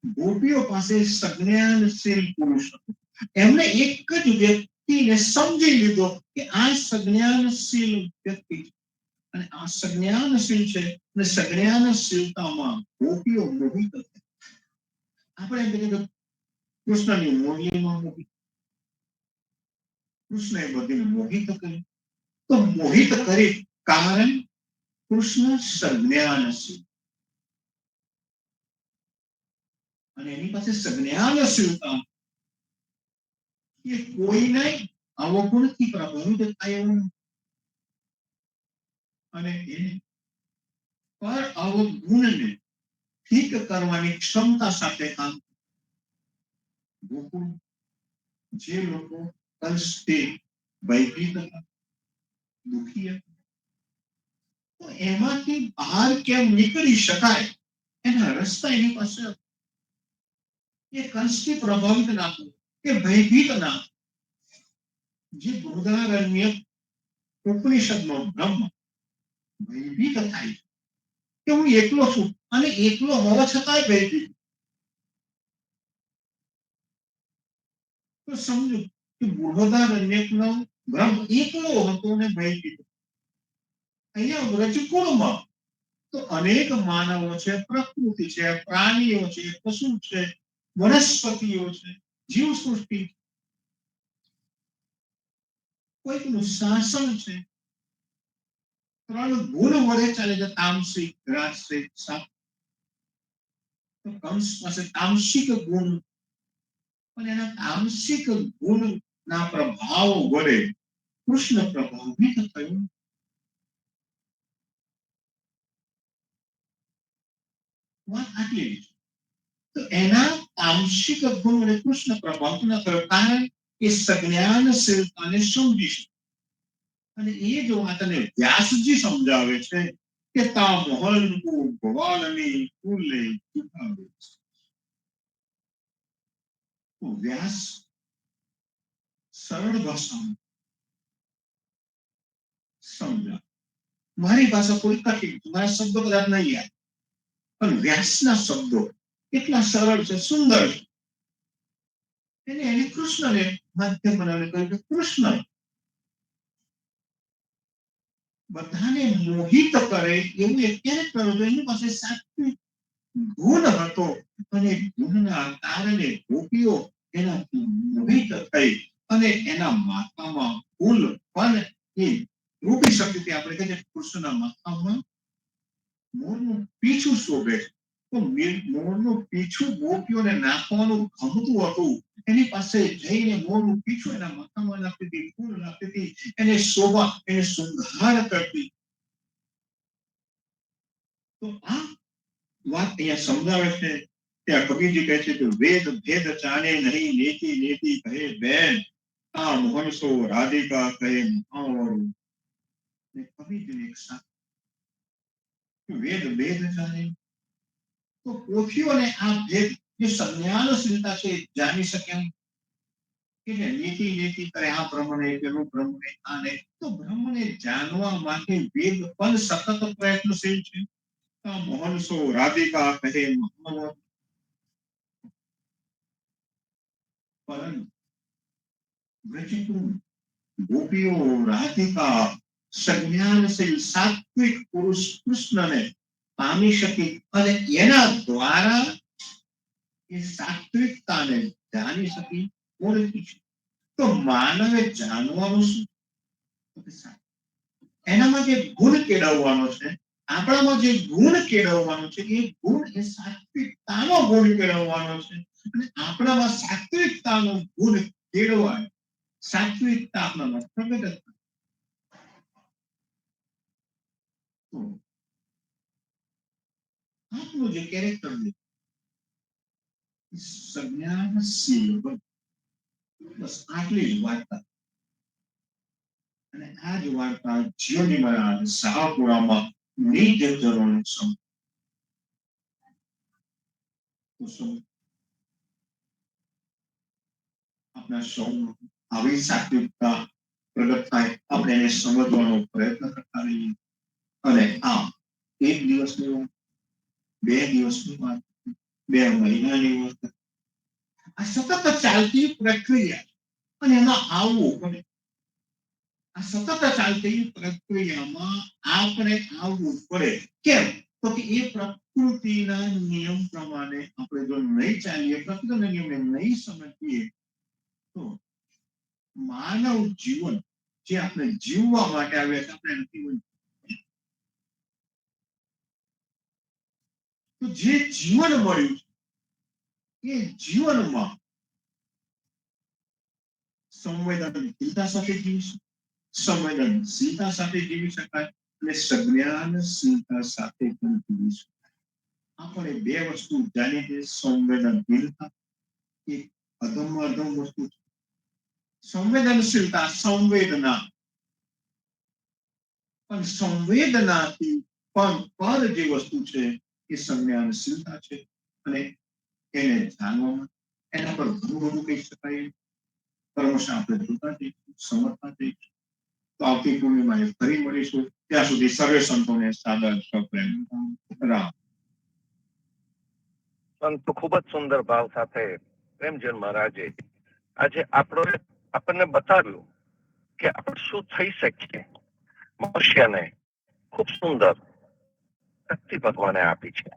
ગોપીઓ પાસે સજ્ઞાનશીલ પુરુષ હતો. એમને એક જ વ્યક્તિને સમજી લીધો કે આ સજ્ઞાનશીલ વ્યક્તિ છે અને આ સજ્ઞાનશીલ છે. અને સજ્ઞાનશીલતામાં ગોપીઓ મોહિત હતી. આપણે એમ કહીએ કૃષ્ણની મોહિમાં મોહિત, કૃષ્ણએ બધીને મોહિત કરી. તો મોહિત કરી કારણ કૃષ્ણ સજ્ઞાનશીલ, અને એની પાસે સજ્ઞાનશીલતા, એ કોઈને અવગુણથી પ્રભાવિત થાય એવું નથી. અને એને પર અવગુણને ઠીક કરવાની ક્ષમતા સાથે કામ. ગોકુળ જે લોકો કંસથી ભયભીત હતા, દુઃખી હતા, તો એમાંથી બહાર કેમ નીકળી શકાય એના રસ્તા એની પાસે હતા. એ કંસથી પ્રભાવિત ના થયું, એ ભયભીત ના. જે બૃહદારણ્ય ઉપનિષદનો બ્રહ્મ ભયભીત થાય કે હું એકલો છું, અને એકલો હોવા છતાંય ભયભીત. તો સમજો કે બૃહદારણ્યનો બ્રહ્મ એકલો હતો ને ભયભીત. અહીંયા વ્રજકુળમાં તો અનેક માનવો છે, પ્રકૃતિ છે, પ્રાણીઓ છે, પશુ છે, વનસ્પતિઓ છે, જીવ સૃષ્ટિ, કોઈકનું શાસન છે. 3 ગુણ વડે ચાલે છે, તામસિક, રાજસિક, સાત્વિક. તો કંસ પાસે તામસિક ગુણ, પણ એના તામસિક ગુણના પ્રભાવ વડે કૃષ્ણ પ્રભાવિત થયું. વાત આટલી. તો એના તામસિક ગુણ વડે કૃષ્ણ પ્રભાવિત ન થયો, કારણ કે સજ્ઞાનશીલતાને સમજી શકે. અને એ જો વાતને વ્યાસજી સમજાવે છે કે તા મોહન ભગવાનની ફૂલે ચુકાવે છે. તો વ્યાસ સરળ ભાષામાં સમજા. મારી ભાષા થોડી કઠિન, મારા શબ્દો કદાચ નહીં યાદ, પણ વ્યાસના શબ્દો એટલા સરળ છે, સુંદર છે. એને કૃષ્ણને માધ્યમ બનાવીને કહ્યું કે કૃષ્ણ બધાને મોહિત કરે એવું એક કેરેક્ટર હતું. એની પાસે સાત્વિક ગુણ હતો અને ગુણના કારણે ગોપીઓ એનાથી મોહિત થઈ અને એના માથામાં ફૂલ પણ એ રૂપી શક્તિ આપણે કહીએ કૃષ્ણના માથામાં મોરનું પીછું શોભે. તો મોરનું પીછું ગોપીઓને નાખવાનું ગમતું હતું. એની પાસે જઈને મોરનું પીછું એના માથામાં નાખતી હતી, ફૂલ નાખતી હતી, એને શોભા, એને શૃંગાર કરતી. તો આ વાત અહીંયા સમજાવે છે. ત્યાં કબીરજી કહે છે કે વેદ ભેદ જાણે નહીં, નેતિ નેતિ કહે બેન, આ મોહનસો રાધિકા કહે મહાવરું. કબીરજી એક સાથ વેદ ભેદ જાણે, તો પોથીઓને આ ભેદ જે સંજ્ઞાનશીલતા છે જાણી શકે એમ કે નીતિ નીતિ કરે આ બ્રહ્મને પેલું બ્રહ્મને આ નહીં. તો બ્રહ્મને જાણવા માટે વેદ પણ સતત પ્રયત્નશીલ છે. મોહનસો રાધિકા કહે મહાવર, પરંતુ વ્રજકુળ ગોપીઓ રાધિકા સંજ્ઞાનશીલ સાત્વિક પુરુષ કૃષ્ણને પામી શકી અને એના દ્વારા એ સાત્વિકતાને જાણી શકી. તો માનવે જાણવાનું શું? એનામાં જે ગુણ કેળવવાનો છે, આપણામાં જે ગુણ કેળવવાનો છે, એ ગુણ એ સાત્વિકતાનો ગુણ કેળવવાનો છે. અને આપણામાં સાત્વિકતાનો ગુણ કેળવાય, સાત્વિકતા આપણામાં પ્રગટ થાય. આપણું જે કેરેક્ટર છે સંજ્ઞાનશીલ, બસ આટલી જ વાર્તા. અને આ જ વાર્તા જીવની મહારાજ શાહપુરામાં નિત્ય ચરણ આપણા સૌ આવી સાત્વિકતા પ્રગટ થાય, આપણે એને સમજવાનો પ્રયત્ન કરતા રહીએ. અને આ એક દિવસની વાત, 2 દિવસની વાત, 2 મહિનાની વાત, આ સતત ચાલતી પ્રક્રિયા. અને એમાં આવવું પડે. આ સતત ચાલતી પ્રક્રિયામાં આપણે આવવું પડે. કેમ? તો કે એ પ્રકૃતિના નિયમ પ્રમાણે આપણે જો નહીં ચાલીએ, પ્રકૃતિના નિયમને નહીં સમજીએ, તો માનવ જીવન જે આપણે જીવવા માટે આવ્યા છે, આપણે નથી બનતું. તો જે જીવન મળ્યું છે, એ જીવનમાં સંવેદનશીલતા સાથે જીવીશું, સંવેદનશીલતા સાથે જીવી શકાય અને સંજ્ઞાનશીલતા સાથે પણ જીવી શકાય. આપણે 2 વસ્તુ જાણીએ છીએ. સંવેદનશીલતા એ અધમ વસ્તુ છે. સંવેદનશીલતા સંવેદના, પણ સંવેદનાથી પણ પર જે વસ્તુ છે એ સંજ્ઞાનશીલતા છે. અને એને જાણવામાં એના પર ઘણું બધું કહી શકાય. ક્રમશઃ આપણે જોતા જઈશું, સમજતા જઈશું. તો આવતી પૂર્ણિમાએ ફરી મળીશું. ત્યાં સુધી સર્વે સંતોને સાદર સપ્રેમ રામ. સંતો ખૂબ જ સુંદર ભાવ સાથે પ્રેમચંદ મહારાજે આજે આપણને બતાવ્યું કે આપણે શું થઈ શકીએ. મનુષ્યને ખૂબ સુંદર શક્તિ ભગવાને આપી છે.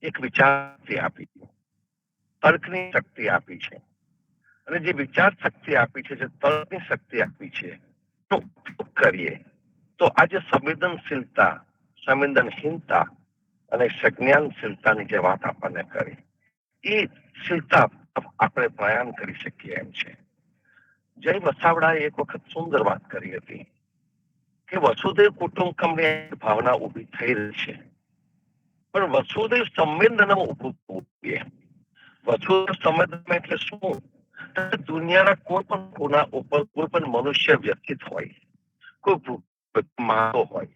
એક વિચાર આપી છે, તર્કની શક્તિ આપી છે, અને જે વિચાર શક્તિ આપી છે, જે તર્કની શક્તિ આપી છે, તો ઉપયોગ કરીએ તો આજે સંવેદનશીલતા, સંવેદનહીનતા અને સંજ્ઞાનશીલતાની જે વાત આપણને કરી, એ શીલતા આપણે પ્રયાણ કરી શકીએ એમ છે. જય વસાવડાએ એક વખત સુંદર વાત કરી હતી કે વસુદેવ કુટુંબકમની ભાવના ઉભી થઈ રહી છે, પણ વસુદેવ સંવેદના ઉભું જોઈએ. વસુદેવ સંવેદના એટલે શું? દુનિયાના કોઈ પણ ખૂણા ઉપર કોઈ પણ મનુષ્ય વ્યક્તિત્વ હોય, કોઈ માનવ હોય,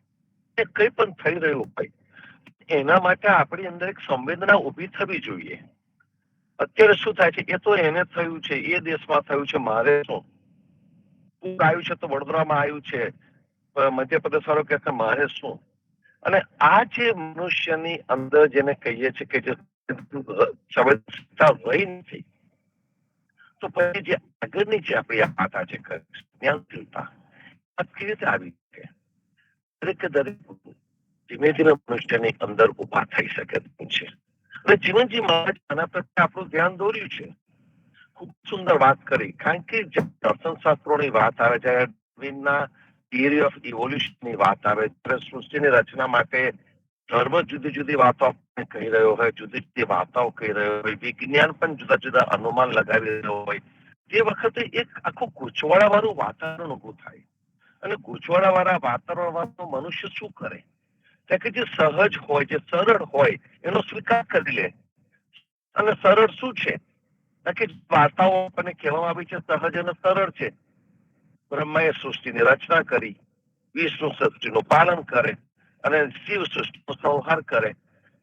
એ કઈ પણ થઈ રહ્યું હોય, એના માટે આપણી અંદર એક સંવેદના ઉભી થવી જોઈએ. અત્યારે શું થાય છે? એ તો એને થયું છે, એ દેશમાં થયું છે, મારે શું? પૂર આવ્યું છે તો વડોદરામાં આવ્યું છે, મધ્યપ્રદેશ વાળો કહે છે મારે શું? અને આ જે મનુષ્યની અંદર જેને કહીએ છીએ કે જે સંવેદનશીલતા રહી નથી, તો પછી જે આગળની જે આપણી આ વાતા છે જ્ઞાનશીલતા કેવી રીતે આવી છે? દરેક ધીમે ધીમે મનુષ્યની અંદર ઉભા થઈ શકે છે. અને જીવનજી મહારાજ આના પ્રત્યે આપણું ધ્યાન દોર્યું છે. ખૂબ સુંદર વાત કરી, કારણ કે દર્શન શાસ્ત્રોની વાત આવે, જ્યારે ડાર્વિનના થિયરી ઓફ ઇવોલ્યુશનની વાત આવે, ત્યારે સૃષ્ટિની રચના માટે ધર્મ જુદી જુદી વાતો કહી રહ્યો હોય, જુદી જુદી વાર્તાઓ કહી રહ્યો હોય, વિજ્ઞાન પણ જુદા જુદા અનુમાન લગાવી રહ્યો હોય, તે વખતે એક આખું ગૂંચવાડા વાળું વાતાવરણ ઉભું થાય. અને ગૂંચવાડા વાળા વાતાવરણમાં મનુષ્ય શું કરે? કે જે સહજ હોય, જે સરળ હોય, એનો સ્વીકાર કરી લે. અને સરળ શું છે? કે વાર્તાઓ આપણને કહેવામાં આવી છે સહજ અને સરળ છે. બ્રહ્માએ સૃષ્ટિની રચના કરી, વિષ્ણુ સૃષ્ટિનું પાલન કરે અને શિવ સૃષ્ટિનો સંહાર કરે.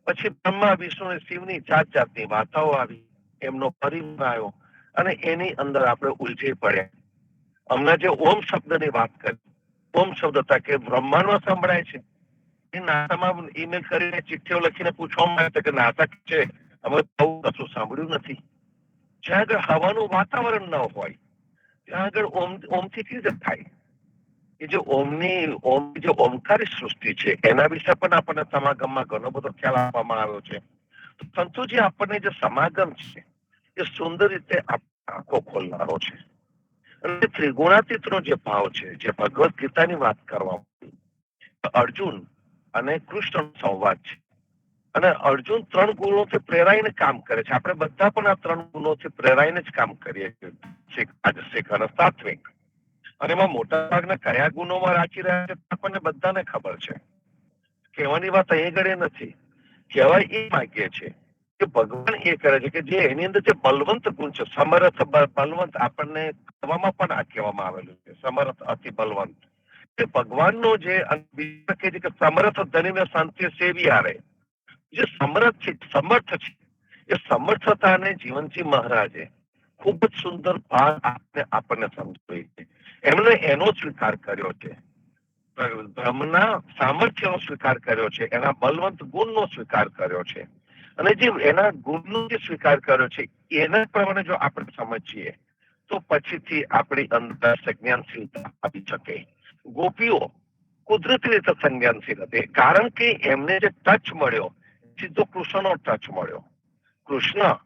પછી બ્રહ્મા વિષ્ણુ અને શિવની જાત જાતની વાર્તાઓ આવી, એમનો પરિવાર આવ્યો અને એની અંદર આપણે ઉલઝી પડ્યા. હમણાં જે ઓમ શબ્દની વાત કરી, ઓમ શબ્દ હતા કે બ્રહ્માંડમાં સંભળાય છે. એ નાસામાં ઈમેલ કરીને ચિઠ્ઠીઓ લખીને પૂછવામાં આવે કે નાસા છે, અમે બહુ કશું સાંભળ્યું નથી. જ્યાં આગળ હવાનું વાતાવરણ ન હોય ત્યાં આગળ ઓમથી કેવી રીતે થાય? એ જે ઓમ જે ઓમકારી સૃષ્ટિ છે એના વિશે પણ આપણને સમાગમમાં ઘણો બધો ખ્યાલ આપવામાં આવ્યો છે. સંતોજી આપણને જે સમાગમ છે એ સુંદર રીતે આંખો ખોલનારો છે. અને ત્રિગુણાતીત નો જે ભાવ છે, જે ભગવદ ગીતાની વાત કરવામાં અર્જુન અને કૃષ્ણ સંવાદ છે. અને અર્જુન 3 ગુણોથી પ્રેરાઈને કામ કરે છે. આપણે બધા પણ આ 3 ગુણોથી પ્રેરાઈને જ કામ કરીએ છીએ, રાજસિક અને સાત્વિક. અને એમાં મોટા ભાગના કયા ગુણોમાં રાખી રહ્યા છે આપણને બધાને ખબર છે. કહેવાની વાત અહીં ગળે નથી. કહેવાય એ માંગીએ છે કે ભગવાન એ કરે છે કે જે એની અંદર જે બલવંત ગુણ છે, સમર્થ બલવંત, આપણને કહેવામાં પણ આ કહેવામાં આવેલું છે, સમર્થ અતિ બલવંત. કે ભગવાનનો જે કહે છે કે સમર્થ ધનીને શાંતિ સેવી આવે, જે સમર્થ છે, સમર્થ છે, એ સમર્થતાને જીવનજી મહારાજે ખૂબ જ સુંદર ભાગ આપણને સમજાવી છે. એમણે એનો સ્વીકાર કર્યો છે, બ્રહ્મના સામર્થ્યનો સ્વીકાર કર્યો છે, એના બલવંત ગુણનો સ્વીકાર કર્યો છે. અને જે એના ગુણનો જે સ્વીકાર કર્યો છે એના પ્રમાણે જો આપણે સમજીએ તો પછીથી આપણી અંદર સંજ્ઞાનશીલતા આવી શકે. ગોપીઓ કુદરતી રીતે સંજ્ઞાનશીલ હતી, કારણ કે એમને જે ટચ મળ્યો સીધો કૃષ્ણનો ટચ મળ્યો. કૃષ્ણ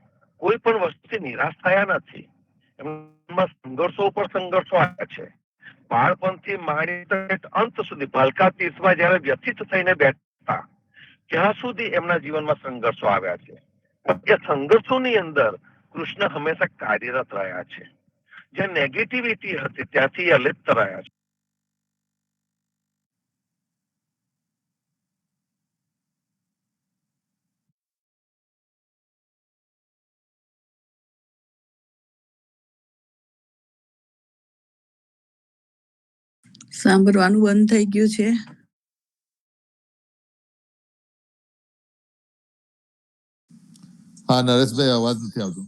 કોઈ પણ વસ્તુથી નિરાશ થયા નથી. એમના સંઘર્ષો ઉપર સંઘર્ષો આવ્યા છે. બાળપણથી માંડી અંત સુધી ભલકા તીર્થમાં જયારે વ્યથિત થઈને બેઠા ત્યાં સુધી એમના જીવનમાં સંઘર્ષો આવ્યા છે. એ સંઘર્ષોની અંદર કૃષ્ણ હંમેશા કાર્યરત રહ્યા છે. જે નેગેટિવિટી હતી ત્યાંથી અલિપ્ત રહ્યા છે. સાંભળવાનું બંધ થઈ ગયું છે. હા નરેશભાઈ, અવાજ નથી આવતો.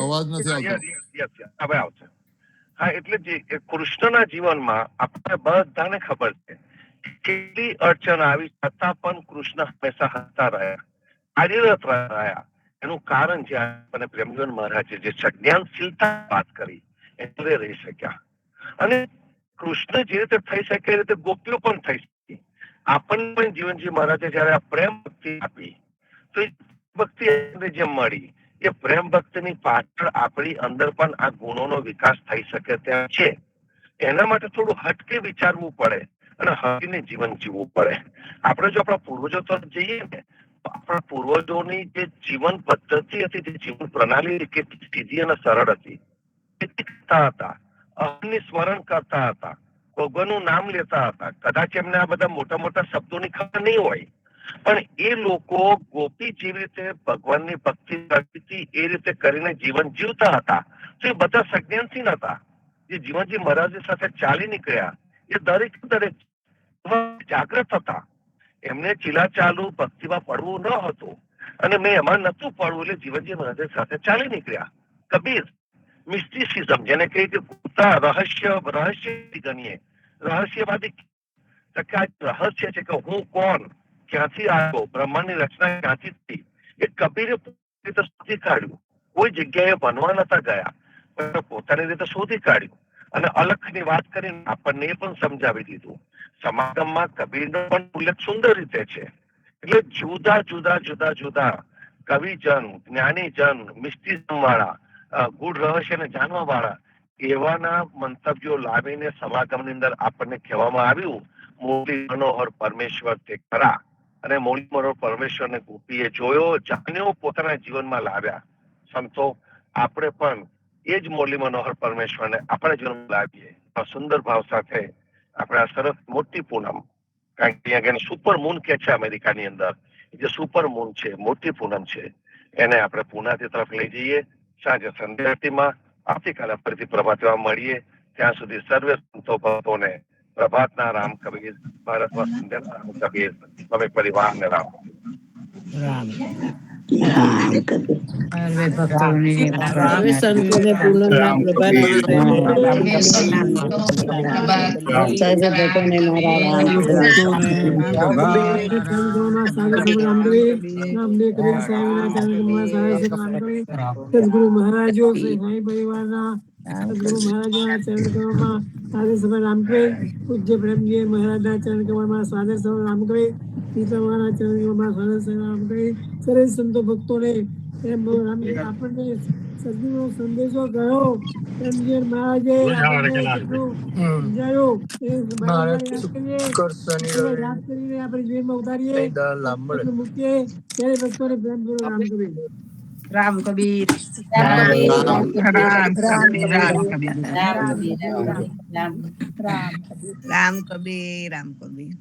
અવાજ નથી આવતો. હવે આવશે. હા, એટલે જે કૃષ્ણના જીવનમાં આપણે બધાને ખબર છે કેટલી અડચણ આવી છતાં પણ કૃષ્ણ હંમેશા હસતા રહ્યા, કાર્યરત રહ્યા. એનું કારણ જે આપણને પ્રેમચંદ મહારાજે જે સંજ્ઞાનશીલતા વાત કરી એટલે રહી શક્યા. અને કૃષ્ણ જે રીતે થઈ શકે એ રીતે ગોપીઓ પણ થઈ શકી. આપણને પણ જીવનજી મહારાજે જયારે આ પ્રેમ ભક્તિ આપી તો એ ભક્તિ જે મળી એ પ્રેમ ભક્તિની પાછળ આપણી અંદર પણ આ ગુણોનો વિકાસ થઈ શકે ત્યાં છે. એના માટે થોડું હટકે વિચારવું પડે અને હટીને જીવન જીવવું પડે. આપણે જો આપણા પૂર્વજો તરફ જઈએ ને તો આપણા પૂર્વજોની જે જીવન પદ્ધતિ હતી, જે જીવન પ્રણાલી કેટલી સીધી અને સરળ હતી. હતા, અહમની સ્મરણ કરતા હતા, ભગવાનનું નામ લેતા હતા. કદાચ એમને આ બધા મોટા મોટા શબ્દોની ખબર નહીં હોય, પણ એ લોકો ગોપી જેવી રીતે ભગવાનની ભક્તિ કરતી એ રીતે કરીને જીવન જીવતા હતા. તો એ બધા સંજ્ઞાનશીલ હતા. જે જીવનજી મહારાજ સાથે ચાલી નીકળ્યા એ દરેક જાગૃત હતા. એમને ચીલા ચાલુ ભક્તિમાં પડવું ન હતું અને મેં એમાં નતું પડવું એટલે જીવનજી મહારાજ સાથે ચાલી નીકળ્યા. કબીર મિસ્ટિસિઝમ, જેને કહે કે રહસ્ય ગણીએ, રહસ્યવાદી રહસ્ય છે કે હું કોણ, ક્યાંથી આવ્યો, બ્રહ્માંડની રચના ક્યાંથી થઈ, એ કબીરે પોતાની રીતે શોધી કાઢ્યું. કોઈ જગ્યાએ બનવા નતા ગયા, પણ પોતાની રીતે શોધી કાઢ્યું અને અલખની વાત કરીને આપણને એ પણ સમજાવી દીધું. સમાગમમાં કબીરનો પણ ઉલ્લેખ સુંદર રીતે છે. એટલે જુદા જુદા જુદા જુદા કવિજન, જ્ઞાનીજન, મિસ્ટિઝમ વાળા, ગૂઢ રહસ્યને જાણવા વાળા એવાના મંતવ્યો લાવીને સમાગમની અંદર આપણને કહેવામાં આવ્યું મુરલી મનોહર પરમેશ્વર તે ખરા. અને મુરલી મનોહર પરમેશ્વરને ગોપીએ જોયો, જાણ્યો, પોતાના જીવનમાં લાવ્યા. સંતો આપણે પણ એ જ મુરલી મનોહર પરમેશ્વરને આપણા જીવનમાં લાવીએ. આ સુંદર ભાવ સાથે આપણે આ સરસ મોટી પૂનમ, કારણ કે અહીંયા સુપર મૂન કે છે અમેરિકાની અંદર, જે સુપર મૂન છે, મોટી પૂનમ છે, એને આપણે પૂનાથી તરફ લઈ જઈએ. સાંજે સંધ્યા આવતીકાલે ફરીથી પ્રભાતમાં મળીએ. ત્યાં સુધી સર્વે સંતો ભક્તોને પ્રભાતના રામ કબીર, ભારતમાં સંધ્યાના રામ કબીર, તમે પરિવારને રામ. સર્વે ભક્તોને સર્વે સંતોને પૂનમના પ્રભાતની સર્વે ભક્તોને મારા રામ સદગુરુ મહારાજો સાંઈ પરિવારના સદગુરુ મહારાજોના ચરણ કમળમાં સાદર સભા રામ કરે. પૂજ્ય પ્રેમજી મહારાજના ચરણ કમળમાં સાદર સભા રામ કરે. પિતામાના ચરણ કમળમાં સાદર સભા રામ કરે. સર્વે સંતો ભક્તોને એમ આપણને સદગુરુનો સંદેશો ગયો. પ્રેમજી મહારાજે આપણને કેટલું સમજાયું એ યાદ કરીને આપણે જીવનમાં ઉતારીએ, મૂકીએ. ત્યારે ભક્તોને પ્રેમપૂર્વક રામ કરે. રામ કબીર રામ કબીર.